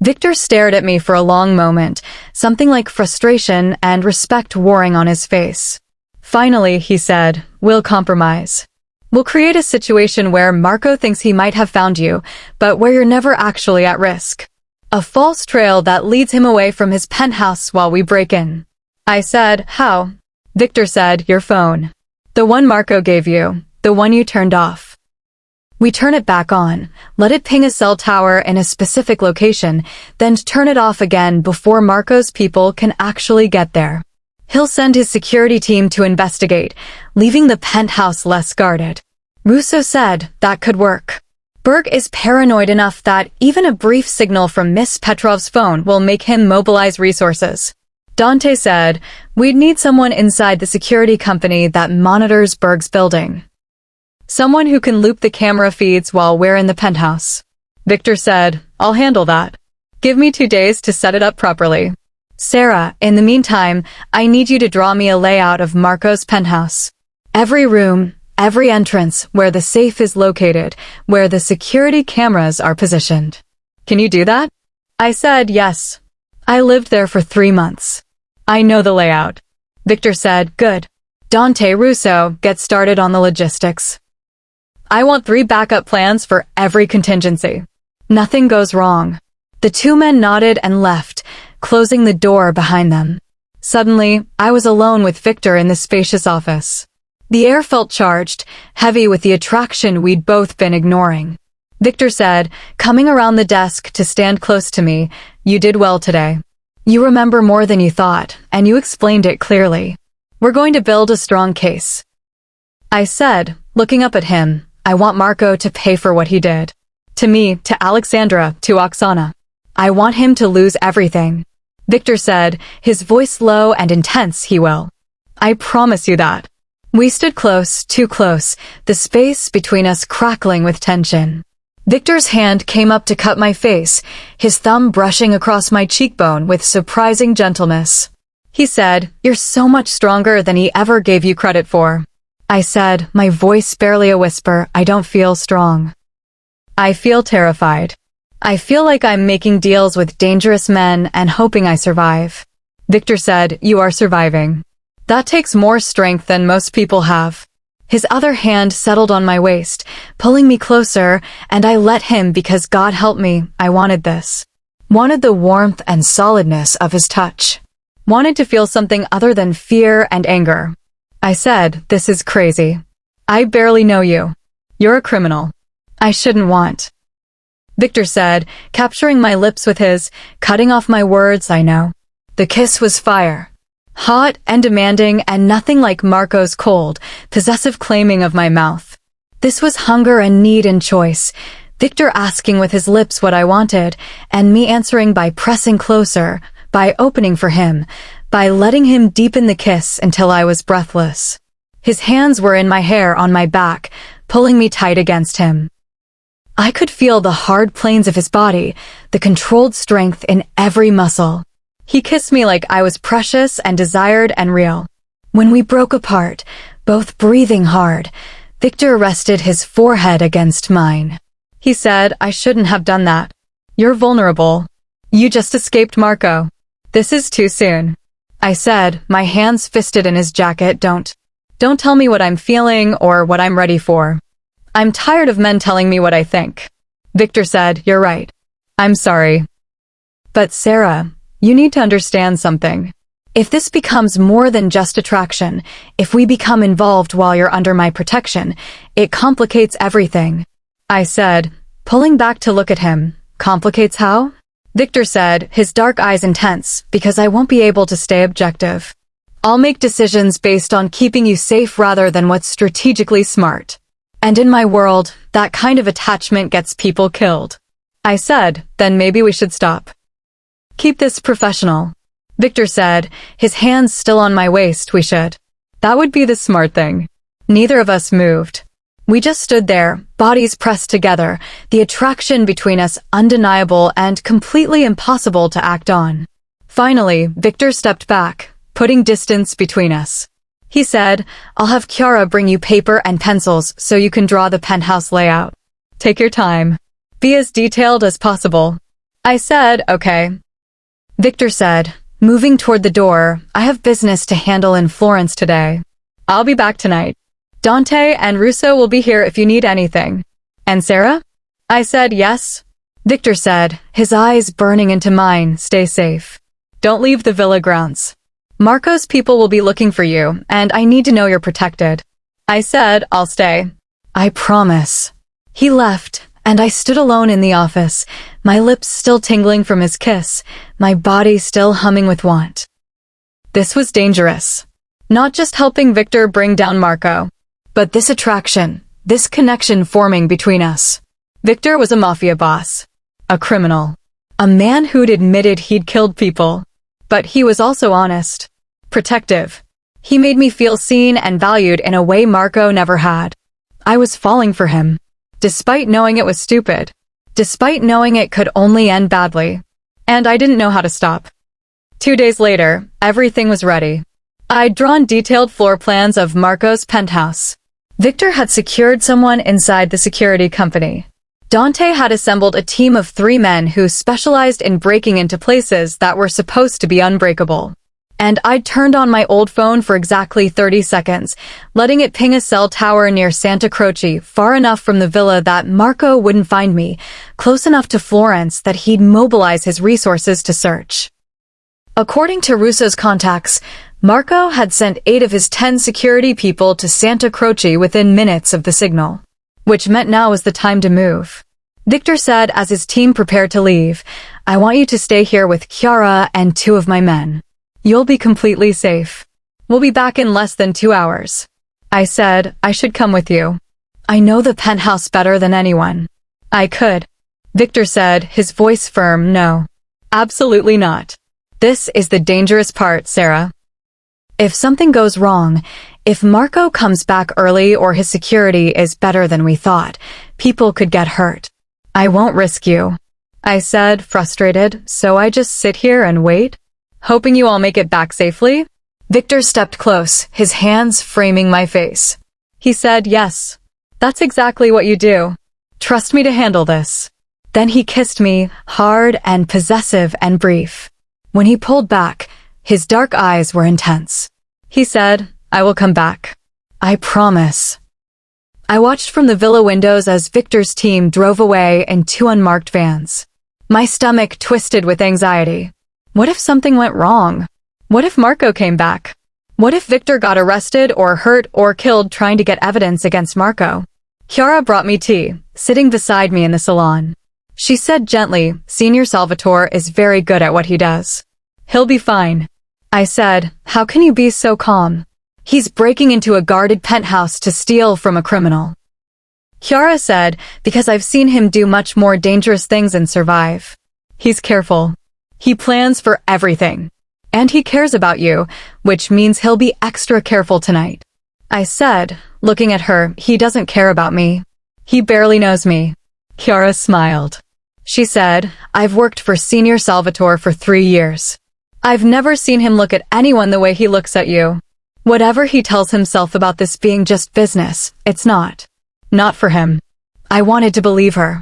Victor stared at me for a long moment, something like frustration and respect warring on his face. Finally, he said, "We'll compromise. We'll create a situation where Marco thinks he might have found you, but where you're never actually at risk. A false trail that leads him away from his penthouse while we break in." I said, "How?" Victor said, "Your phone. The one Marco gave you, the one you turned off. We turn it back on, let it ping a cell tower in a specific location, then turn it off again before Marco's people can actually get there. He'll send his security team to investigate, leaving the penthouse less guarded." Russo said, "That could work. Berg is paranoid enough that even a brief signal from Miss Petrov's phone will make him mobilize resources." Dante said, "We'd need someone inside the security company that monitors Berg's building. Someone who can loop the camera feeds while we're in the penthouse." Victor said, "I'll handle that. Give me 2 days to set it up properly. Sarah, in the meantime, I need you to draw me a layout of Marco's penthouse. Every room, every entrance, where the safe is located, where the security cameras are positioned. Can you do that?" I said, "Yes. I lived there for 3 months. I know the layout." Victor said, "Good. Dante, Russo, get started on the logistics. I want 3 backup plans for every contingency. Nothing goes wrong." The 2 men nodded and left, closing the door behind them. Suddenly, I was alone with Victor in the spacious office. The air felt charged, heavy with the attraction we'd both been ignoring. Victor said, coming around the desk to stand close to me, "You did well today. You remember more than you thought, and you explained it clearly. We're going to build a strong case." I said, looking up at him, "I want Marco to pay for what he did. To me, to Alexandra, to Oksana. I want him to lose everything." Victor said, his voice low and intense. He will. I promise you that. We stood close, too close, the space between us crackling with tension. Victor's hand came up to cut my face, his thumb brushing across my cheekbone with surprising gentleness. He said, "You're so much stronger than he ever gave you credit for." I said, my voice barely a whisper, "I don't feel strong. I feel terrified. I feel like I'm making deals with dangerous men and hoping I survive." Victor said, "You are surviving. That takes more strength than most people have." His other hand settled on my waist, pulling me closer, and I let him because God help me, I wanted this. Wanted the warmth and solidness of his touch. Wanted to feel something other than fear and anger. I said, "This is crazy. I barely know you. You're a criminal. I shouldn't want." Victor said, capturing my lips with his, cutting off my words. I know. The kiss was fire. Hot and demanding, and nothing like Marco's cold, possessive claiming of my mouth. This was hunger and need and choice. Victor asking with his lips what I wanted, and me answering by pressing closer, by opening for him, by letting him deepen the kiss until I was breathless. His hands were in my hair on my back, pulling me tight against him. I could feel the hard planes of his body, the controlled strength in every muscle. He kissed me like I was precious and desired and real. When we broke apart, both breathing hard, Victor rested his forehead against mine. He said, "I shouldn't have done that. You're vulnerable. You just escaped Marco. This is too soon." I said, my hands fisted in his jacket, Don't tell me what I'm feeling or what I'm ready for. I'm tired of men telling me what I think." Victor said, "You're right. I'm sorry. But Sarah, you need to understand something. If this becomes more than just attraction, if we become involved while you're under my protection, it complicates everything." I said, pulling back to look at him. "Complicates how?" Victor said, his dark eyes intense, "Because I won't be able to stay objective. I'll make decisions based on keeping you safe rather than what's strategically smart. And in my world, that kind of attachment gets people killed." I said, "Then maybe we should stop. Keep this professional." Victor said, his hands still on my waist. "We should. That would be the smart thing." Neither of us moved. We just stood there, bodies pressed together, the attraction between us undeniable and completely impossible to act on. Finally, Victor stepped back, putting distance between us. He said, "I'll have Kiara bring you paper and pencils so you can draw the penthouse layout. Take your time. Be as detailed as possible." I said, "Okay." Victor said, moving toward the door, "I have business to handle in Florence today. I'll be back tonight. Dante and Russo will be here if you need anything." "And Sarah?" I said, "Yes." Victor said, his eyes burning into mine, "Stay safe. Don't leave the villa grounds. Marco's people will be looking for you, and I need to know you're protected." I said, "I'll stay. I promise." He left, and I stood alone in the office, my lips still tingling from his kiss, my body still humming with want. This was dangerous. Not just helping Victor bring down Marco, but this attraction, this connection forming between us. Victor was a mafia boss, a criminal, a man who'd admitted he'd killed people. But he was also honest, protective. He made me feel seen and valued in a way Marco never had. I was falling for him, despite knowing it was stupid, despite knowing it could only end badly. And I didn't know how to stop. 2 days later, everything was ready. I'd drawn detailed floor plans of Marco's penthouse. Victor had secured someone inside the security company. Dante had assembled a team of 3 men who specialized in breaking into places that were supposed to be unbreakable. And I'd turned on my old phone for exactly 30 seconds, letting it ping a cell tower near Santa Croce, far enough from the villa that Marco wouldn't find me, close enough to Florence that he'd mobilize his resources to search. According to Russo's contacts, Marco had sent 8 of his 10 security people to Santa Croce within minutes of the signal, which meant now was the time to move. Victor said as his team prepared to leave, "I want you to stay here with Kiara and 2 of my men. You'll be completely safe. We'll be back in less than 2 hours." I said, "I should come with you. I know the penthouse better than anyone." "I could." Victor said, his voice firm, "No. Absolutely not. This is the dangerous part, Sarah. If something goes wrong, if Marco comes back early or his security is better than we thought, people could get hurt. I won't risk you, I said, frustrated, so I just sit here and wait, hoping you all make it back safely? Victor stepped close, his hands framing my face. He said, yes, that's exactly what you do. Trust me to handle this. Then he kissed me, hard and possessive and brief. When he pulled back, his dark eyes were intense. He said, I will come back. I promise. I watched from the villa windows as Victor's team drove away in 2 unmarked vans. My stomach twisted with anxiety. What if something went wrong? What if Marco came back? What if Victor got arrested or hurt or killed trying to get evidence against Marco? Chiara brought me tea, sitting beside me in the salon. She said gently, Senior Salvatore is very good at what he does. He'll be fine. I said, how can you be so calm? He's breaking into a guarded penthouse to steal from a criminal. Chiara said, because I've seen him do much more dangerous things and survive. He's careful. He plans for everything. And he cares about you, which means he'll be extra careful tonight. I said, looking at her, he doesn't care about me. He barely knows me. Chiara smiled. She said, I've worked for Senior Salvatore for 3 years. I've never seen him look at anyone the way he looks at you. Whatever he tells himself about this being just business, it's not. Not for him. I wanted to believe her.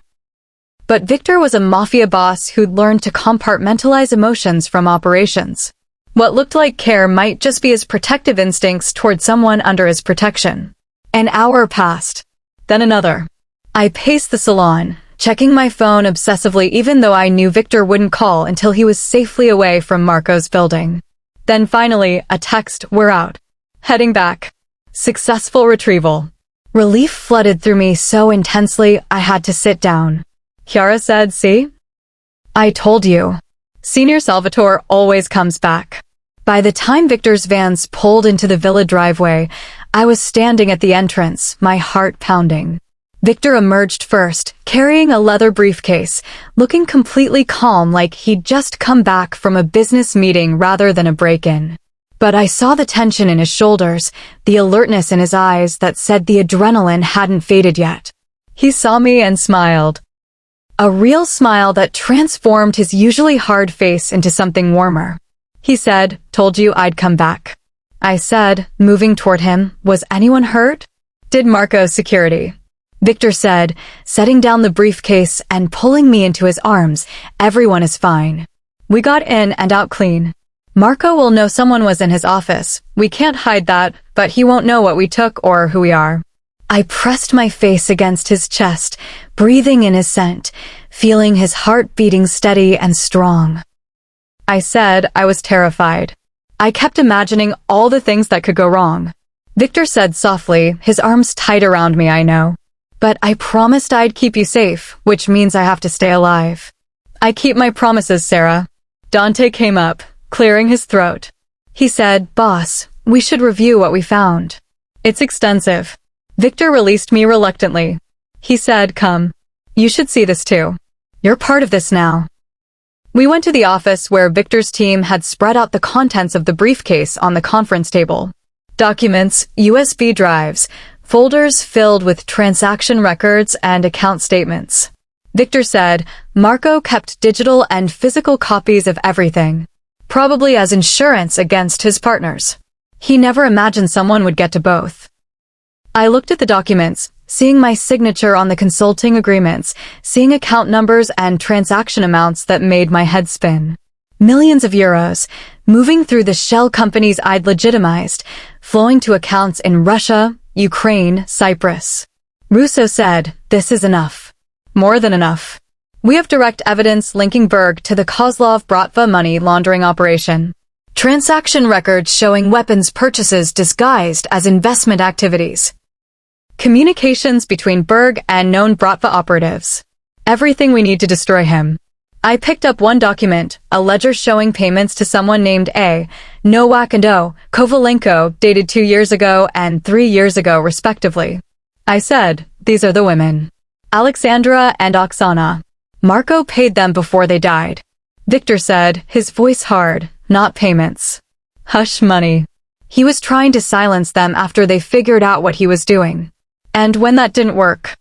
But Victor was a mafia boss who'd learned to compartmentalize emotions from operations. What looked like care might just be his protective instincts toward someone under his protection. An hour passed. Then another. I paced the salon, checking my phone obsessively even though I knew Victor wouldn't call until he was safely away from Marco's building. Then finally, a text, we're out. Heading back. Successful retrieval. Relief flooded through me so intensely I had to sit down. Chiara said, see? I told you. Senior Salvatore always comes back. By the time Victor's vans pulled into the villa driveway, I was standing at the entrance, my heart pounding. Victor emerged first, carrying a leather briefcase, looking completely calm like he'd just come back from a business meeting rather than a break-in. But I saw the tension in his shoulders, the alertness in his eyes that said the adrenaline hadn't faded yet. He saw me and smiled. A real smile that transformed his usually hard face into something warmer. He said, told you I'd come back. I said, moving toward him, was anyone hurt? Did Marco's security? Victor said, setting down the briefcase and pulling me into his arms, everyone is fine. We got in and out clean. Marco will know someone was in his office. We can't hide that, but he won't know what we took or who we are. I pressed my face against his chest, breathing in his scent, feeling his heart beating steady and strong. I said I was terrified. I kept imagining all the things that could go wrong. Victor said softly, his arms tight around me, I know. But I promised I'd keep you safe, which means I have to stay alive. I keep my promises, Sarah. Dante came up, clearing his throat. He said, boss, we should review what we found. It's extensive. Victor released me reluctantly. He said, come. You should see this too. You're part of this now. We went to the office where Victor's team had spread out the contents of the briefcase on the conference table. Documents, USB drives, folders filled with transaction records and account statements. Victor said, Marco kept digital and physical copies of everything. Probably as insurance against his partners. He never imagined someone would get to both. I looked at the documents, seeing my signature on the consulting agreements, seeing account numbers and transaction amounts that made my head spin. Millions of euros, moving through the shell companies I'd legitimized, flowing to accounts in Russia, Ukraine, Cyprus. Russo said, this is enough. More than enough. We have direct evidence linking Berg to the Kozlov-Bratva money laundering operation. Transaction records showing weapons purchases disguised as investment activities. Communications between Berg and known Bratva operatives. Everything we need to destroy him. I picked up one document, a ledger showing payments to someone named A, Nowak and O, Kovalenko, dated 2 years ago and 3 years ago respectively. I said, these are the women. Alexandra and Oksana. Marco paid them before they died. Victor said, his voice hard, not payments. Hush money. He was trying to silence them after they figured out what he was doing. And when that didn't work,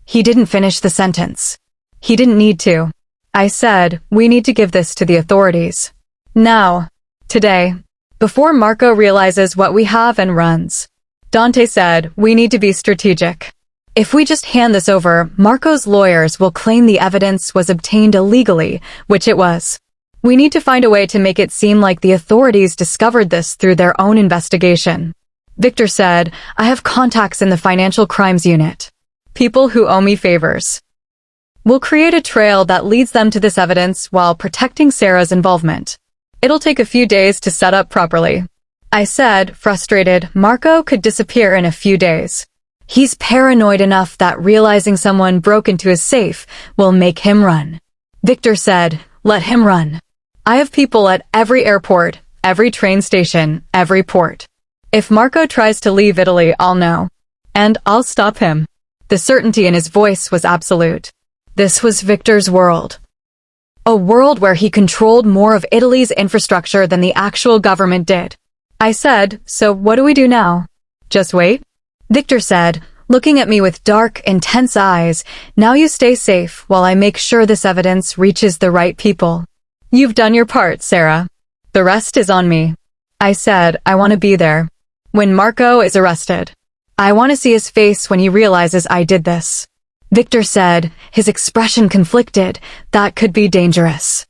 he didn't finish the sentence. He didn't need to. I said, we need to give this to the authorities. Now. Today. Before Marco realizes what we have and runs. Dante said, we need to be strategic. If we just hand this over, Marco's lawyers will claim the evidence was obtained illegally, which it was. We need to find a way to make it seem like the authorities discovered this through their own investigation. Victor said, I have contacts in the financial crimes unit. People who owe me favors. We'll create a trail that leads them to this evidence while protecting Sarah's involvement. It'll take a few days to set up properly. I said, frustrated, Marco could disappear in a few days. He's paranoid enough that realizing someone broke into his safe will make him run. Victor said, let him run. I have people at every airport, every train station, every port. If Marco tries to leave Italy, I'll know. And I'll stop him. The certainty in his voice was absolute. This was Victor's world. A world where he controlled more of Italy's infrastructure than the actual government did. I said, so what do we do now? Just wait? Victor said, looking at me with dark, intense eyes, now you stay safe while I make sure this evidence reaches the right people. You've done your part, Sarah. The rest is on me. I said, I want to be there. When Marco is arrested. I want to see his face when he realizes I did this. Victor said, his expression conflicted, that could be dangerous.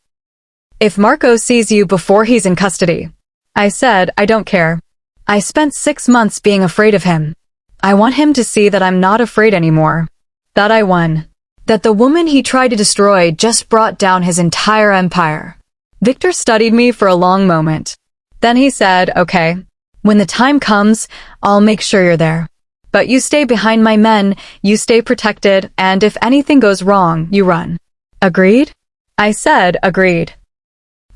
If Marco sees you before he's in custody. I said, I don't care. I spent 6 months being afraid of him. I want him to see that I'm not afraid anymore. That I won. That the woman he tried to destroy just brought down his entire empire. Victor studied me for a long moment. Then he said, okay. When the time comes, I'll make sure you're there. But you stay behind my men, you stay protected, and if anything goes wrong, you run. Agreed? I said, agreed.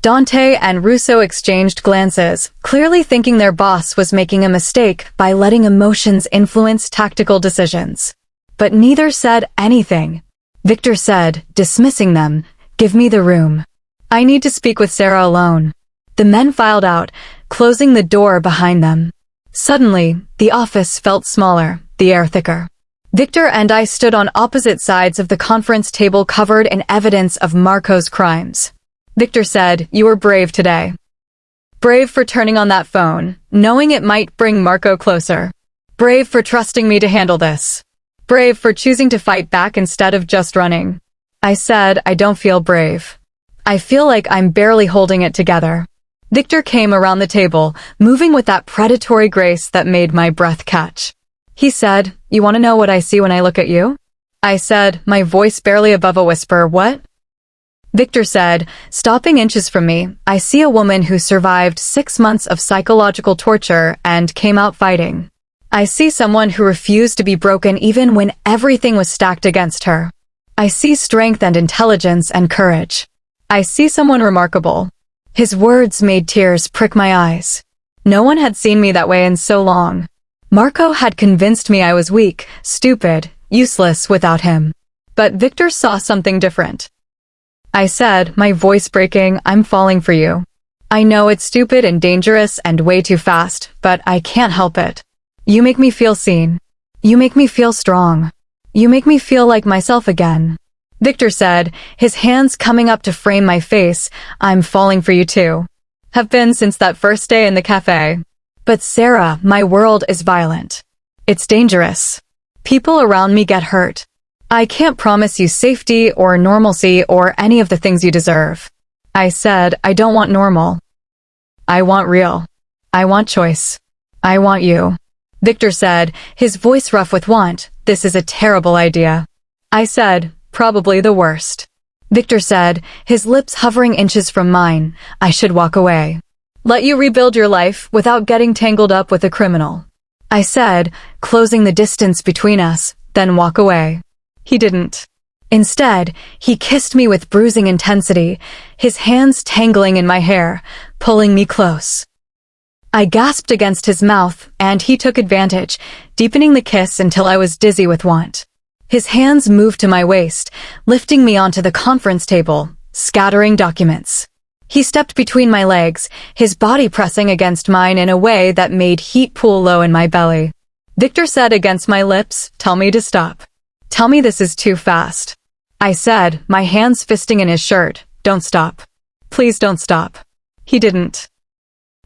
Dante and Russo exchanged glances, clearly thinking their boss was making a mistake by letting emotions influence tactical decisions. But neither said anything. Victor said, dismissing them, give me the room. I need to speak with Sarah alone. The men filed out, closing the door behind them. Suddenly, the office felt smaller, the air thicker. Victor and I stood on opposite sides of the conference table covered in evidence of Marco's crimes. Victor said, you were brave today. Brave for turning on that phone, knowing it might bring Marco closer. Brave for trusting me to handle this. Brave for choosing to fight back instead of just running. I said, I don't feel brave. I feel like I'm barely holding it together. Victor came around the table, moving with that predatory grace that made my breath catch. He said, you want to know what I see when I look at you? I said, my voice barely above a whisper, what? Victor said, stopping inches from me, I see a woman who survived 6 months of psychological torture and came out fighting. I see someone who refused to be broken even when everything was stacked against her. I see strength and intelligence and courage. I see someone remarkable. His words made tears prick my eyes. No one had seen me that way in so long. Marco had convinced me I was weak, stupid, useless without him. But Victor saw something different. I said, my voice breaking, I'm falling for you. I know it's stupid and dangerous and way too fast, but I can't help it. You make me feel seen. You make me feel strong. You make me feel like myself again. Victor said, his hands coming up to frame my face, I'm falling for you too. Have been since that first day in the cafe. But Sarah, my world is violent. It's dangerous. People around me get hurt. I can't promise you safety or normalcy or any of the things you deserve. I said, I don't want normal. I want real. I want choice. I want you. Victor said, his voice rough with want, this is a terrible idea. I said, probably the worst. Victor said, his lips hovering inches from mine, I should walk away. Let you rebuild your life without getting tangled up with a criminal. I said, closing the distance between us, then walk away. He didn't. Instead, he kissed me with bruising intensity, his hands tangling in my hair, pulling me close. I gasped against his mouth, and he took advantage, deepening the kiss until I was dizzy with want. His hands moved to my waist, lifting me onto the conference table, scattering documents. He stepped between my legs, his body pressing against mine in a way that made heat pool low in my belly. Victor said against my lips, "Tell me to stop. Tell me this is too fast." I said, my hands fisting in his shirt, "Don't stop. Please don't stop." He didn't.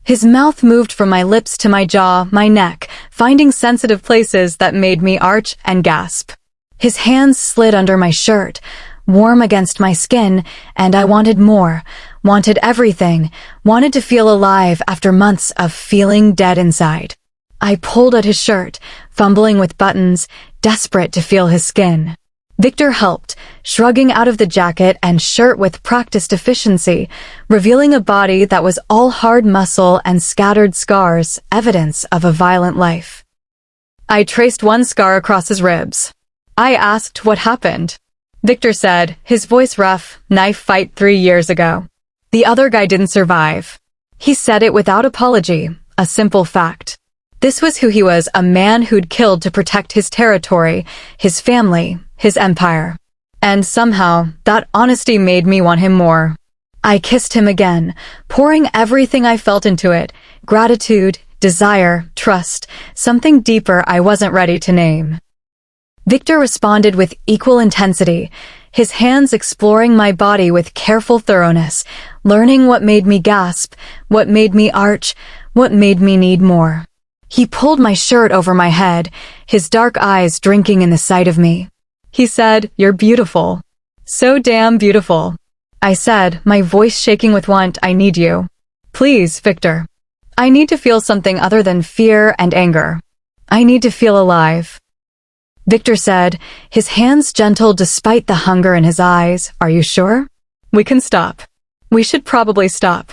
His mouth moved from my lips to my jaw, my neck, finding sensitive places that made me arch and gasp. His hands slid under my shirt, warm against my skin, and I wanted more, wanted everything, wanted to feel alive after months of feeling dead inside. I pulled at his shirt, fumbling with buttons, desperate to feel his skin. Victor helped, shrugging out of the jacket and shirt with practiced efficiency, revealing a body that was all hard muscle and scattered scars, evidence of a violent life. I traced one scar across his ribs. I asked what happened. Victor said, his voice rough, "Knife fight 3 years ago. The other guy didn't survive." He said it without apology, a simple fact. This was who he was, a man who'd killed to protect his territory, his family, his empire. And somehow, that honesty made me want him more. I kissed him again, pouring everything I felt into it, gratitude, desire, trust, something deeper I wasn't ready to name. Victor responded with equal intensity, his hands exploring my body with careful thoroughness, learning what made me gasp, what made me arch, what made me need more. He pulled my shirt over my head, his dark eyes drinking in the sight of me. He said, "You're beautiful. So damn beautiful." I said, my voice shaking with want, "I need you. Please, Victor. I need to feel something other than fear and anger. I need to feel alive." Victor said, his hands gentle despite the hunger in his eyes, "Are you sure? We can stop. We should probably stop."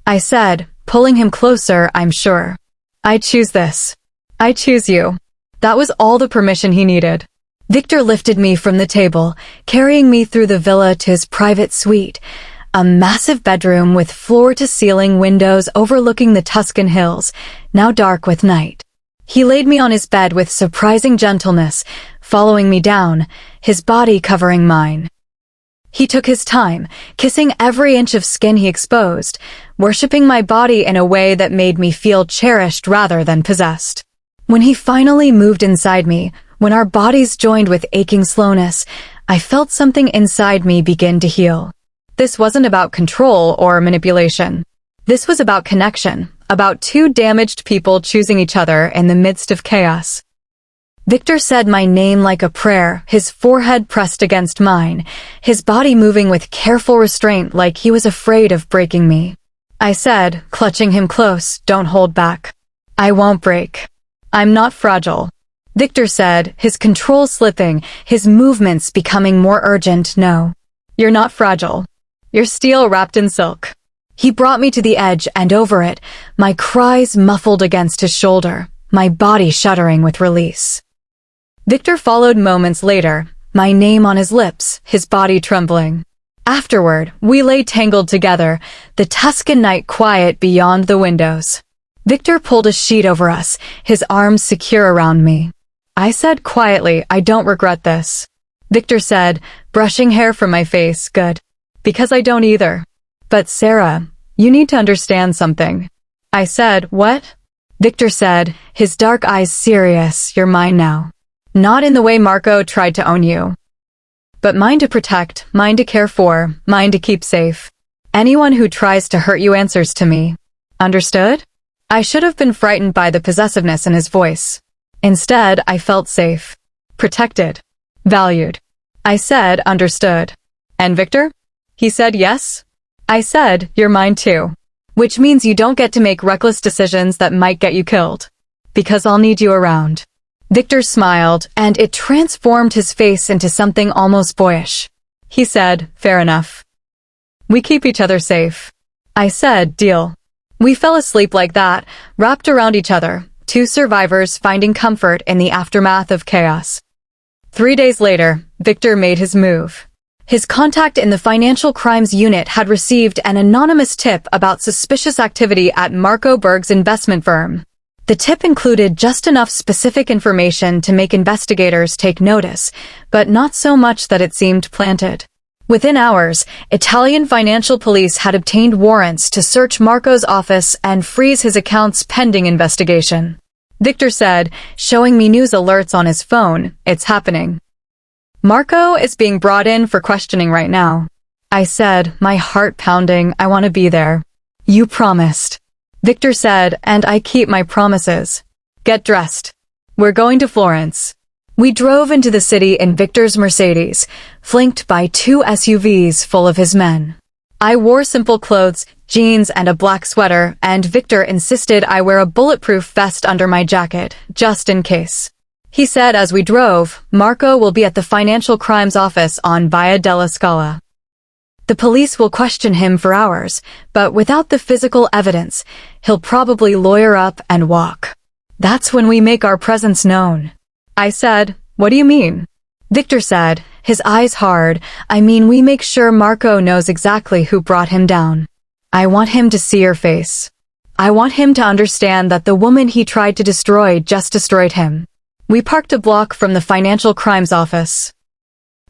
I said, pulling him closer, "I'm sure. I choose this. I choose you." That was all the permission he needed. Victor lifted me from the table, carrying me through the villa to his private suite, a massive bedroom with floor-to-ceiling windows overlooking the Tuscan hills, now dark with night. He laid me on his bed with surprising gentleness, following me down, his body covering mine. He took his time, kissing every inch of skin he exposed, worshipping my body in a way that made me feel cherished rather than possessed. When he finally moved inside me, when our bodies joined with aching slowness, I felt something inside me begin to heal. This wasn't about control or manipulation. This was about connection, about two damaged people choosing each other in the midst of chaos. Victor said my name like a prayer, his forehead pressed against mine, his body moving with careful restraint like he was afraid of breaking me. I said, clutching him close, "Don't hold back. I won't break. I'm not fragile." Victor said, his control slipping, his movements becoming more urgent, "No. You're not fragile. You're steel wrapped in silk." He brought me to the edge and over it, my cries muffled against his shoulder, my body shuddering with release. Victor followed moments later, my name on his lips, his body trembling. Afterward, we lay tangled together, the Tuscan night quiet beyond the windows. Victor pulled a sheet over us, his arms secure around me. I said quietly, "I don't regret this." Victor said, brushing hair from my face, "Good. Because I don't either. But Sarah, you need to understand something." I said, "What?" Victor said, his dark eyes serious, "You're mine now. Not in the way Marco tried to own you. But mine to protect, mine to care for, mine to keep safe. Anyone who tries to hurt you answers to me. Understood?" I should have been frightened by the possessiveness in his voice. Instead, I felt safe, protected, valued. I said, "Understood." "And Victor?" He said, "Yes." I said, "You're mine too. Which means you don't get to make reckless decisions that might get you killed. Because I'll need you around." Victor smiled, and it transformed his face into something almost boyish. He said, "Fair enough. We keep each other safe." I said, "Deal." We fell asleep like that, wrapped around each other, two survivors finding comfort in the aftermath of chaos. 3 days later, Victor made his move. His contact in the financial crimes unit had received an anonymous tip about suspicious activity at Marco Berg's investment firm. The tip included just enough specific information to make investigators take notice, but not so much that it seemed planted. Within hours, Italian financial police had obtained warrants to search Marco's office and freeze his accounts pending investigation. Victor said, showing me news alerts on his phone, "It's happening. Marco is being brought in for questioning right now." I said, my heart pounding, "I want to be there." "You promised." Victor said, "And I keep my promises. Get dressed. We're going to Florence." We drove into the city in Victor's Mercedes, flanked by 2 SUVs full of his men. I wore simple clothes, jeans and a black sweater, and Victor insisted I wear a bulletproof vest under my jacket, just in case. He said as we drove, Marco will be at the Financial Crimes Office on Via della Scala. The police will question him for hours, but without the physical evidence, he'll probably lawyer up and walk. That's when we make our presence known. I said, "What do you mean?" Victor said, his eyes hard, "I mean we make sure Marco knows exactly who brought him down. I want him to see her face. I want him to understand that the woman he tried to destroy just destroyed him." We parked a block from the Financial Crimes Office.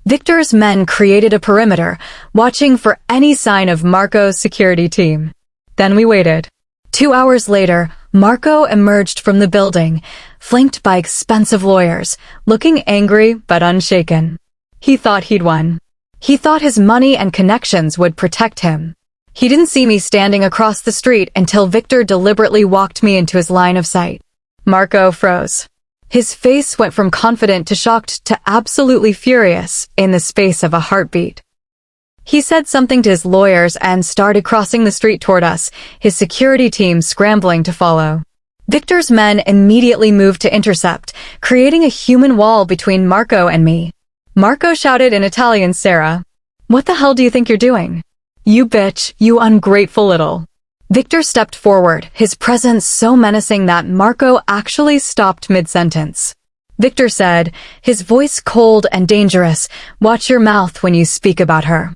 Victor's men created a perimeter, watching for any sign of Marco's security team. Then we waited. 2 hours later, Marco emerged from the building, flanked by expensive lawyers, looking angry but unshaken. He thought he'd won. He thought his money and connections would protect him. He didn't see me standing across the street until Victor deliberately walked me into his line of sight. Marco froze. His face went from confident to shocked to absolutely furious in the space of a heartbeat. He said something to his lawyers and started crossing the street toward us, his security team scrambling to follow. Victor's men immediately moved to intercept, creating a human wall between Marco and me. Marco shouted in Italian, "Sarah, what the hell do you think you're doing? You bitch, you ungrateful little." Victor stepped forward, his presence so menacing that Marco actually stopped mid-sentence. Victor said, his voice cold and dangerous, "Watch your mouth when you speak about her.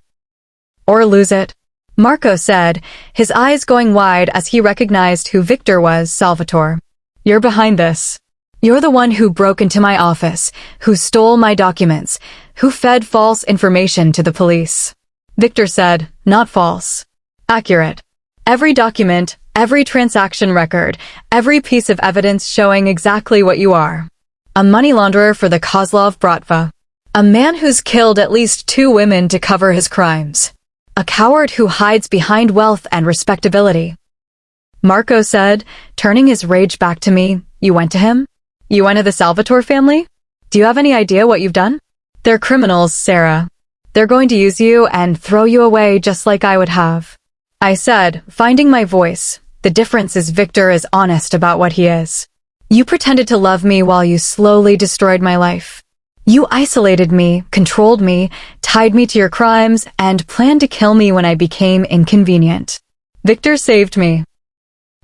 Or lose it." Marco said, his eyes going wide as he recognized who Victor was, "Salvatore. You're behind this. You're the one who broke into my office, who stole my documents, who fed false information to the police." Victor said, "Not false. Accurate. Every document, every transaction record, every piece of evidence showing exactly what you are. A money launderer for the Kozlov Bratva. A man who's killed at least 2 women to cover his crimes. A coward who hides behind wealth and respectability." Marco said, turning his rage back to me, "You went to him? You went to the Salvatore family? Do you have any idea what you've done? They're criminals, Sarah. They're going to use you and throw you away just like I would have." I said, finding my voice, "The difference is Victor is honest about what he is. You pretended to love me while you slowly destroyed my life. You isolated me, controlled me, tied me to your crimes, and planned to kill me when I became inconvenient. Victor saved me.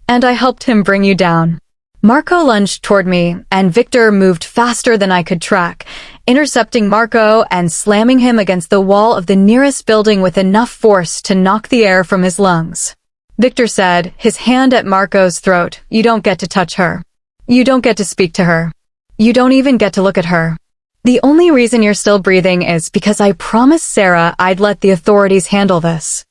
And I helped him bring you down." Marco lunged toward me, and Victor moved faster than I could track, intercepting Marco and slamming him against the wall of the nearest building with enough force to knock the air from his lungs. Victor said, his hand at Marco's throat, "You don't get to touch her. You don't get to speak to her. You don't even get to look at her. The only reason you're still breathing is because I promised Sarah I'd let the authorities handle this.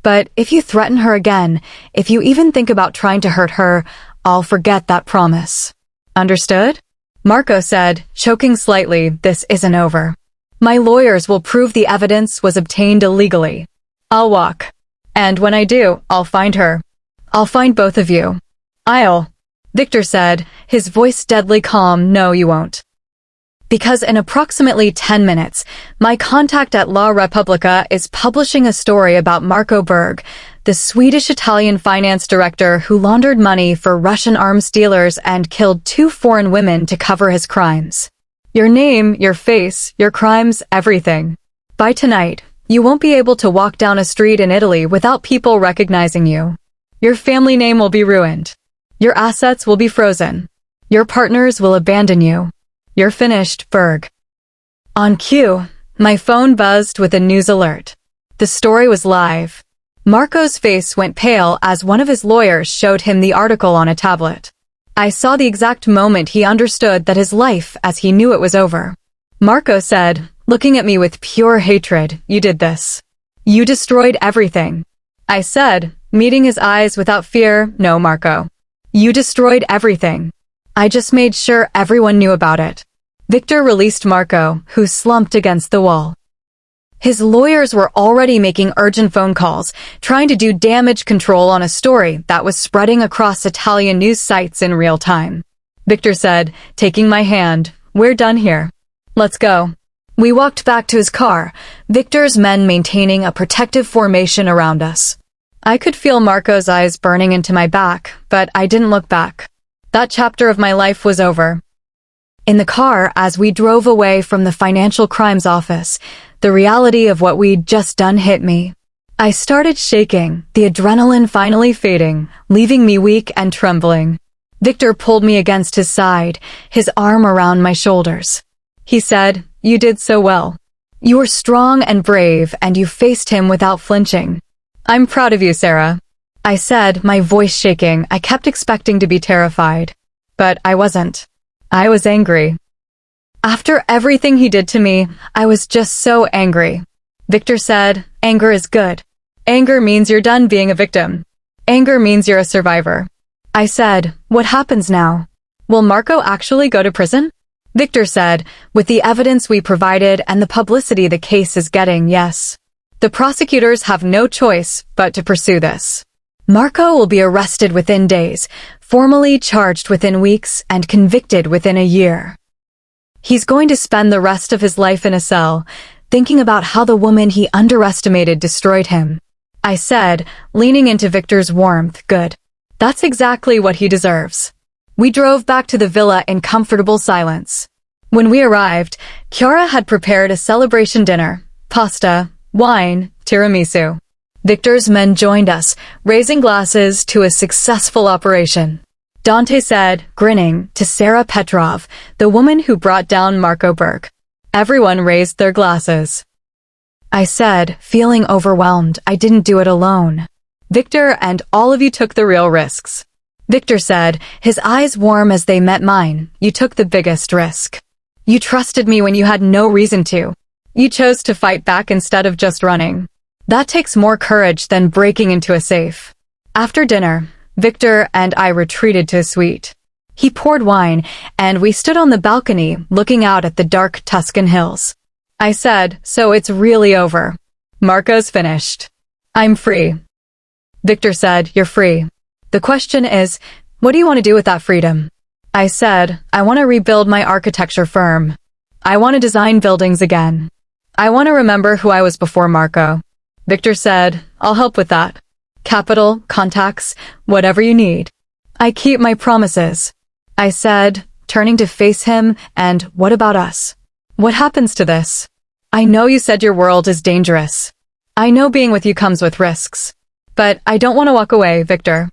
But if you threaten her again, if you even think about trying to hurt her, I'll forget that promise. Understood?" Marco said, choking slightly, "This isn't over. My lawyers will prove the evidence was obtained illegally. I'll walk. And when I do, I'll find her. I'll find both of you. I'll." Victor said, his voice deadly calm, "No, you won't. Because in approximately 10 minutes, my contact at La Repubblica is publishing a story about Marco Berg, the Swedish-Italian finance director who laundered money for Russian arms dealers and killed 2 foreign women to cover his crimes. Your name, your face, your crimes, everything. By tonight, you won't be able to walk down a street in Italy without people recognizing you. Your family name will be ruined. Your assets will be frozen. Your partners will abandon you. You're finished, Berg." On cue, my phone buzzed with a news alert. The story was live. Marco's face went pale as one of his lawyers showed him the article on a tablet. I saw the exact moment he understood that his life as he knew it was over. Marco said, looking at me with pure hatred. You did this. You destroyed everything. I said, meeting his eyes without fear. No, Marco. You destroyed everything. I just made sure everyone knew about it. Victor released Marco, who slumped against the wall. His lawyers were already making urgent phone calls, trying to do damage control on a story that was spreading across Italian news sites in real time. Victor said, taking my hand, "We're done here. Let's go." We walked back to his car, Victor's men maintaining a protective formation around us. I could feel Marco's eyes burning into my back, but I didn't look back. That chapter of my life was over. In the car, as we drove away from the financial crimes office, the reality of what we'd just done hit me. I started shaking, the adrenaline finally fading, leaving me weak and trembling. Victor pulled me against his side, his arm around my shoulders. He said, "You did so well. You were strong and brave, and you faced him without flinching. I'm proud of you, Sarah." I said, my voice shaking. I kept expecting to be terrified. But I wasn't. I was angry. After everything he did to me, I was just so angry. Victor said, "Anger is good. Anger means you're done being a victim. Anger means you're a survivor." I said, "What happens now? Will Marco actually go to prison?" Victor said, "With the evidence we provided and the publicity the case is getting, yes. The prosecutors have no choice but to pursue this. Marco will be arrested within days, formally charged within weeks, and convicted within a year. He's going to spend the rest of his life in a cell, thinking about how the woman he underestimated destroyed him." I said, leaning into Victor's warmth. "Good. That's exactly what he deserves." We drove back to the villa in comfortable silence. When we arrived, Chiara had prepared a celebration dinner: pasta, wine, tiramisu. Victor's men joined us, raising glasses to a successful operation. Dante said, grinning, to Sarah Petrov, the woman who brought down Marco Burke. Everyone raised their glasses. I said, feeling overwhelmed, I didn't do it alone. Victor and all of you took the real risks. Victor said, his eyes warm as they met mine, "You took the biggest risk. You trusted me when you had no reason to. You chose to fight back instead of just running. That takes more courage than breaking into a safe." After dinner, Victor and I retreated to a suite. He poured wine, and we stood on the balcony looking out at the dark Tuscan hills. I said, "So it's really over. Marco's finished. I'm free." Victor said, "You're free. The question is, what do you want to do with that freedom?" I said, "I want to rebuild my architecture firm. I want to design buildings again. I want to remember who I was before Marco." Victor said, "I'll help with that. Capital, contacts, whatever you need. I keep my promises." I said, turning to face him, "And what about us? What happens to this? I know you said your world is dangerous. I know being with you comes with risks. But I don't want to walk away, Victor.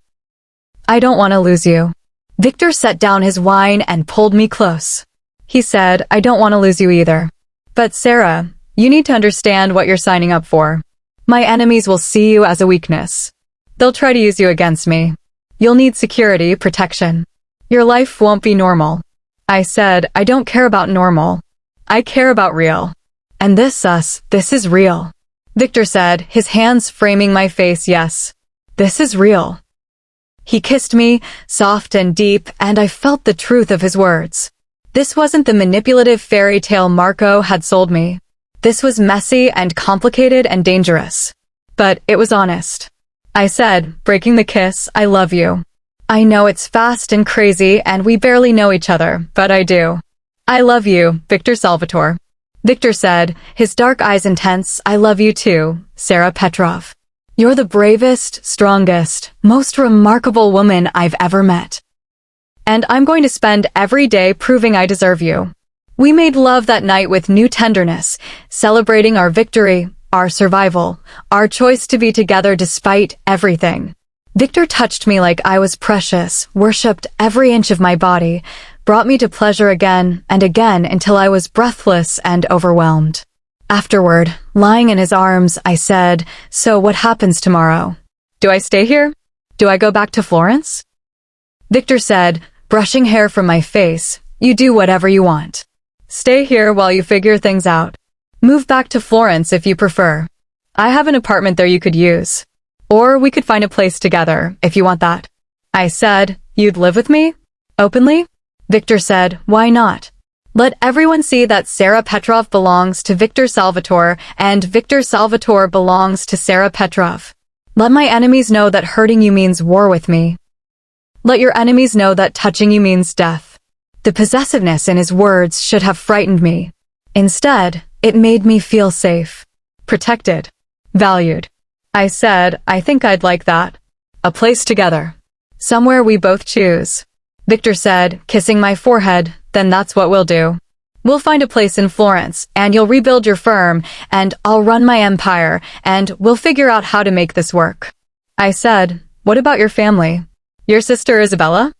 I don't want to lose you." Victor set down his wine and pulled me close. He said, "I don't want to lose you either. But Sarah, you need to understand what you're signing up for. My enemies will see you as a weakness. They'll try to use you against me. You'll need security, protection. Your life won't be normal." I said, "I don't care about normal. I care about real. And this is real." Victor said, his hands framing my face, "Yes, this is real." He kissed me, soft and deep, and I felt the truth of his words. This wasn't the manipulative fairy tale Marco had sold me. This was messy and complicated and dangerous. But it was honest. I said, breaking the kiss, "I love you. I know it's fast and crazy and we barely know each other, but I do. I love you, Victor Salvatore." Victor said, his dark eyes intense, "I love you too, Sarah Petrov. You're the bravest, strongest, most remarkable woman I've ever met. And I'm going to spend every day proving I deserve you." We made love that night with new tenderness, celebrating our victory, our survival, our choice to be together despite everything. Victor touched me like I was precious, worshipped every inch of my body, brought me to pleasure again and again until I was breathless and overwhelmed. Afterward, lying in his arms, I said, "So what happens tomorrow? Do I stay here? Do I go back to Florence?" Victor said, brushing hair from my face, "You do whatever you want. Stay here while you figure things out. Move back to Florence if you prefer. I have an apartment there you could use. Or we could find a place together, if you want that. I said, you'd live with me? Openly? Victor said, why not? Let everyone see that Sarah Petrov belongs to Victor Salvatore and Victor Salvatore belongs to Sarah Petrov. Let my enemies know that hurting you means war with me. Let your enemies know that touching you means death. The possessiveness in his words should have frightened me. Instead, it made me feel safe, protected, valued. I said, I think I'd like that. A place together. Somewhere we both choose. Victor said, kissing my forehead, then that's what we'll do. We'll find a place in Florence, and you'll rebuild your firm, and I'll run my empire, and we'll figure out how to make this work. I said, what about your family? Your sister Isabella?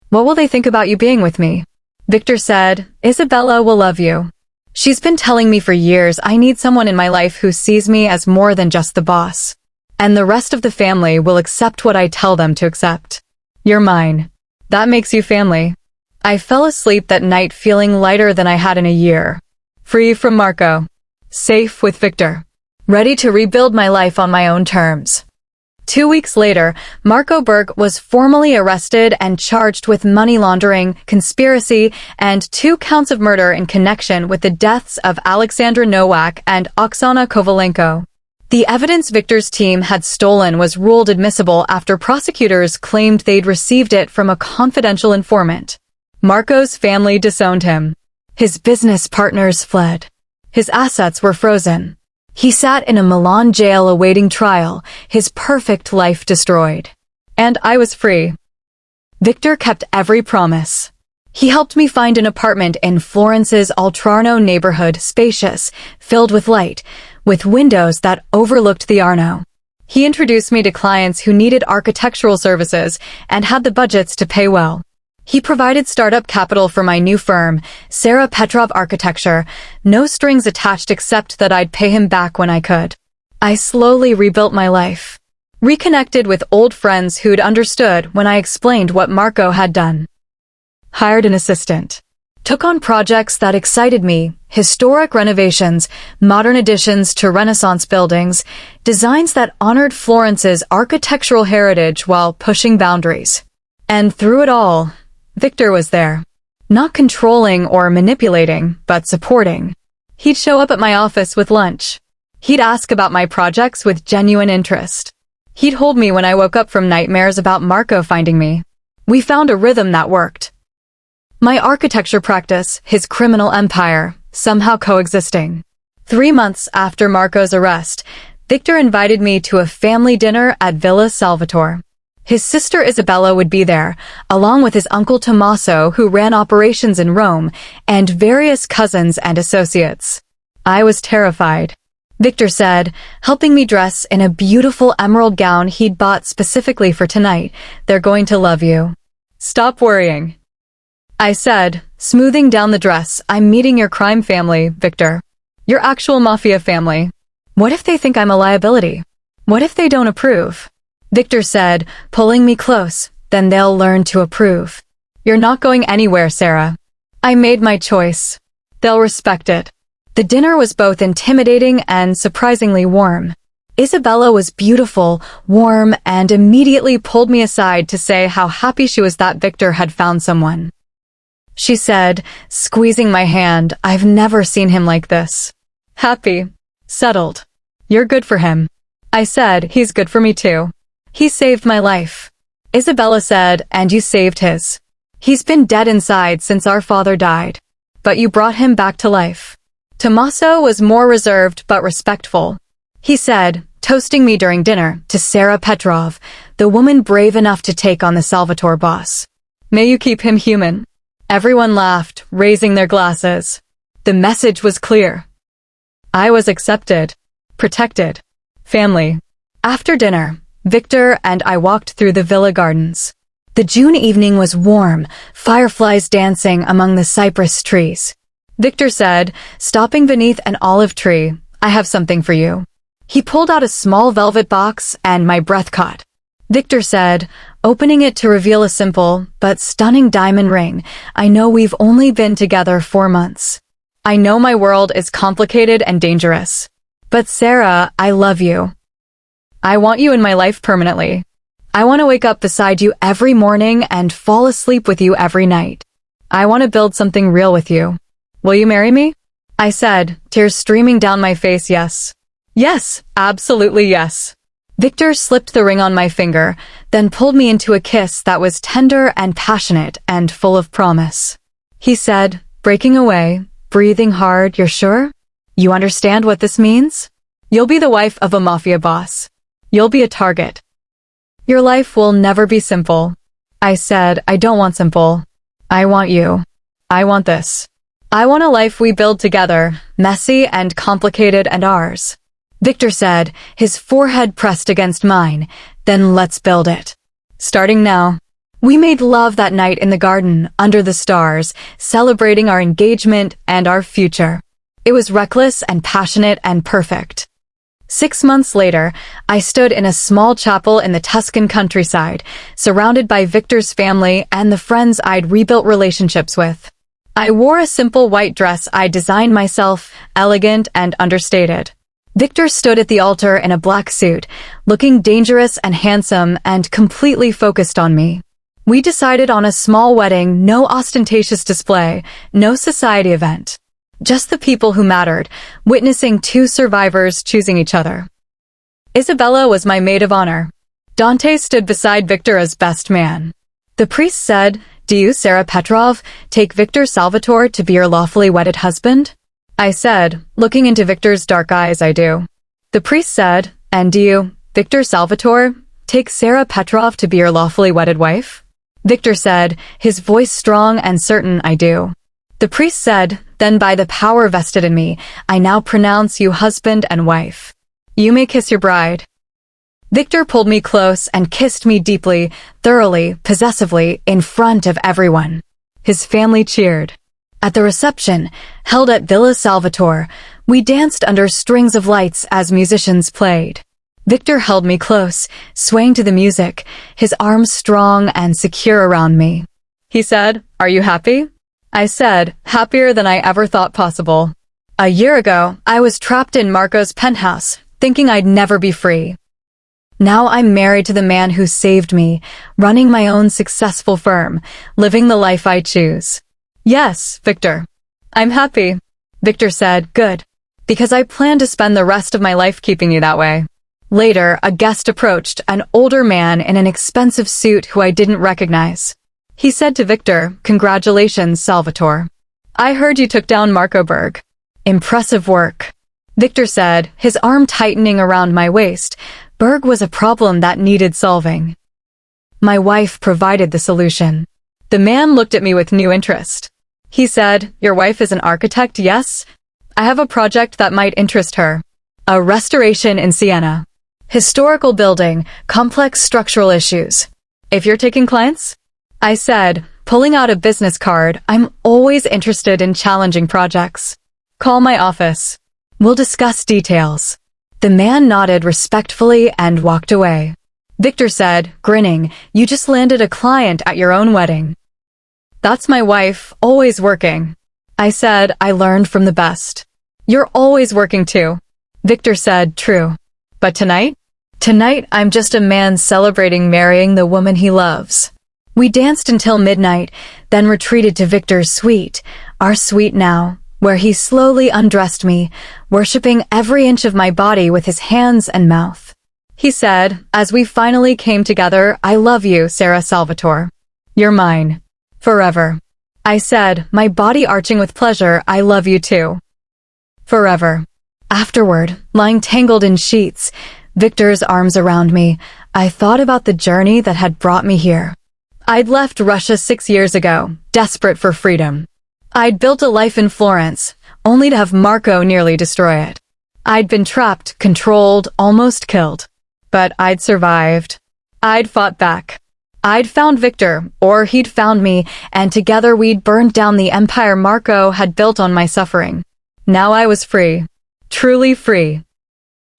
What will they think about you being with me? Victor said, Isabella will love you. She's been telling me for years I need someone in my life who sees me as more than just the boss. And the rest of the family will accept what I tell them to accept. You're mine. That makes you family. I fell asleep that night feeling lighter than I had in a year. Free from Marco. Safe with Victor. Ready to rebuild my life on my own terms. 2 weeks later, Marco Berg was formally arrested and charged with money laundering, conspiracy, and 2 counts of murder in connection with the deaths of Alexandra Nowak and Oksana Kovalenko. The evidence Victor's team had stolen was ruled admissible after prosecutors claimed they'd received it from a confidential informant. Marco's family disowned him. His business partners fled. His assets were frozen. He sat in a Milan jail awaiting trial, his perfect life destroyed. And I was free. Victor kept every promise. He helped me find an apartment in Florence's Oltrarno neighborhood, spacious, filled with light, with windows that overlooked the Arno. He introduced me to clients who needed architectural services and had the budgets to pay well. He provided startup capital for my new firm, Sarah Petrov Architecture, no strings attached except that I'd pay him back when I could. I slowly rebuilt my life. Reconnected with old friends who'd understood when I explained what Marco had done. Hired an assistant. Took on projects that excited me, historic renovations, modern additions to Renaissance buildings, designs that honored Florence's architectural heritage while pushing boundaries. And through it all, Victor was there. Not controlling or manipulating, but supporting. He'd show up at my office with lunch. He'd ask about my projects with genuine interest. He'd hold me when I woke up from nightmares about Marco finding me. We found a rhythm that worked. My architecture practice, his criminal empire, somehow coexisting. 3 months after Marco's arrest, Victor invited me to a family dinner at Villa Salvatore. His sister Isabella would be there, along with his uncle Tommaso, who ran operations in Rome, and various cousins and associates. I was terrified. Victor said, helping me dress in a beautiful emerald gown he'd bought specifically for tonight, they're going to love you. Stop worrying. I said, smoothing down the dress, I'm meeting your crime family, Victor. Your actual Mafia family. What if they think I'm a liability? What if they don't approve? Victor said, pulling me close, then they'll learn to approve. You're not going anywhere, Sarah. I made my choice. They'll respect it. The dinner was both intimidating and surprisingly warm. Isabella was beautiful, warm, and immediately pulled me aside to say how happy she was that Victor had found someone. She said, squeezing my hand, I've never seen him like this. Happy. Settled. You're good for him. I said, he's good for me too. He saved my life. Isabella said, and you saved his. He's been dead inside since our father died. But you brought him back to life. Tommaso was more reserved but respectful. He said, toasting me during dinner, to Sarah Petrov, the woman brave enough to take on the Salvatore boss. May you keep him human. Everyone laughed, raising their glasses. The message was clear. I was accepted. Protected. Family. After dinner, Victor and I walked through the villa gardens. The June evening was warm, fireflies dancing among the cypress trees. Victor said, stopping beneath an olive tree, I have something for you. He pulled out a small velvet box and my breath caught. Victor said, opening it to reveal a simple but stunning diamond ring, I know we've only been together 4 months. I know my world is complicated and dangerous. But Sarah, I love you. I want you in my life permanently. I want to wake up beside you every morning and fall asleep with you every night. I want to build something real with you. Will you marry me? I said, tears streaming down my face. Yes. Yes, absolutely yes. Victor slipped the ring on my finger, then pulled me into a kiss that was tender and passionate and full of promise. He said, breaking away, breathing hard, you're sure? You understand what this means? You'll be the wife of a mafia boss. You'll be a target. Your life will never be simple. I said, I don't want simple. I want you. I want this. I want a life we build together, messy and complicated and ours. Victor said, his forehead pressed against mine, then let's build it. Starting now. We made love that night in the garden, under the stars, celebrating our engagement and our future. It was reckless and passionate and perfect. 6 months later, I stood in a small chapel in the Tuscan countryside, surrounded by Victor's family and the friends I'd rebuilt relationships with. I wore a simple white dress I designed myself, elegant and understated. Victor stood at the altar in a black suit, looking dangerous and handsome and completely focused on me. We decided on a small wedding, no ostentatious display, no society event. Just the people who mattered, witnessing two survivors choosing each other. Isabella was my maid of honor. Dante stood beside Victor as best man. The priest said, "Do you, Sarah Petrov, take Victor Salvatore to be your lawfully wedded husband?" I said, looking into Victor's dark eyes, "I do." The priest said, "And do you, Victor Salvatore, take Sarah Petrov to be your lawfully wedded wife?" Victor said, his voice strong and certain, "I do." The priest said, "Then by the power vested in me, I now pronounce you husband and wife. You may kiss your bride." Victor pulled me close and kissed me deeply, thoroughly, possessively, in front of everyone. His family cheered. At the reception, held at Villa Salvatore, we danced under strings of lights as musicians played. Victor held me close, swaying to the music, his arms strong and secure around me. He said, "Are you happy?" I said, "Happier than I ever thought possible." A year ago, I was trapped in Marco's penthouse, thinking I'd never be free. Now I'm married to the man who saved me, running my own successful firm, living the life I choose. Yes, Victor. I'm happy. Victor said, "Good. Because I plan to spend the rest of my life keeping you that way." Later, a guest approached, an older man in an expensive suit who I didn't recognize. He said to Victor, "Congratulations, Salvatore. I heard you took down Marco Berg. Impressive work." Victor said, his arm tightening around my waist. Berg was a problem that needed solving. My wife provided the solution. The man looked at me with new interest. He said, "Your wife is an architect, yes? I have a project that might interest her. A restoration in Siena. Historical building, complex structural issues. If you're taking clients?" I said, pulling out a business card, "I'm always interested in challenging projects. Call my office. We'll discuss details." The man nodded respectfully and walked away. Victor said, grinning, "You just landed a client at your own wedding." "That's my wife, always working." I said, "I learned from the best." "You're always working too." Victor said, "True. But tonight?" "Tonight, I'm just a man celebrating marrying the woman he loves." We danced until midnight, then retreated to Victor's suite, our suite now, where he slowly undressed me, worshipping every inch of my body with his hands and mouth. He said, as we finally came together, "I love you, Sarah Salvatore. You're mine. Forever." I said, my body arching with pleasure, "I love you too. Forever." Afterward, lying tangled in sheets, Victor's arms around me, I thought about the journey that had brought me here. I'd left Russia 6 years ago, desperate for freedom. I'd built a life in Florence, only to have Marco nearly destroy it. I'd been trapped, controlled, almost killed. But I'd survived. I'd fought back. I'd found Victor, or he'd found me, and together we'd burned down the empire Marco had built on my suffering. Now I was free. Truly free.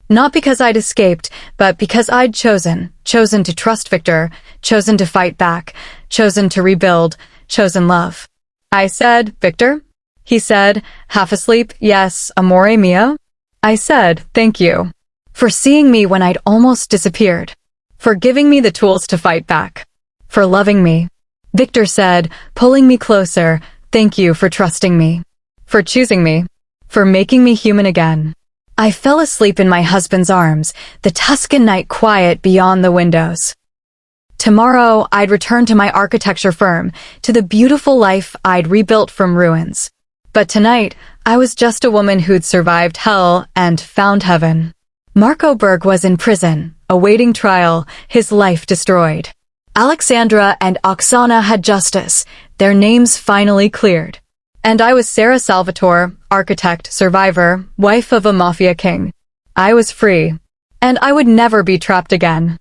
Not because I'd escaped, but because I'd chosen to trust Victor, chosen to fight back, chosen to rebuild, chosen love. I said, "Victor?" He said, half asleep, yes, amore mia. I said, thank you. For seeing me when I'd almost disappeared. For giving me the tools to fight back. For loving me. Victor said, pulling me closer, thank you for trusting me. For choosing me. For making me human again. I fell asleep in my husband's arms, the Tuscan night quiet beyond the windows. Tomorrow, I'd return to my architecture firm, to the beautiful life I'd rebuilt from ruins. But tonight, I was just a woman who'd survived hell and found heaven. Marco Berg was in prison, awaiting trial, his life destroyed. Alexandra and Oksana had justice, their names finally cleared. And I was Sarah Salvatore, architect, survivor, wife of a Mafia king. I was free. And I would never be trapped again.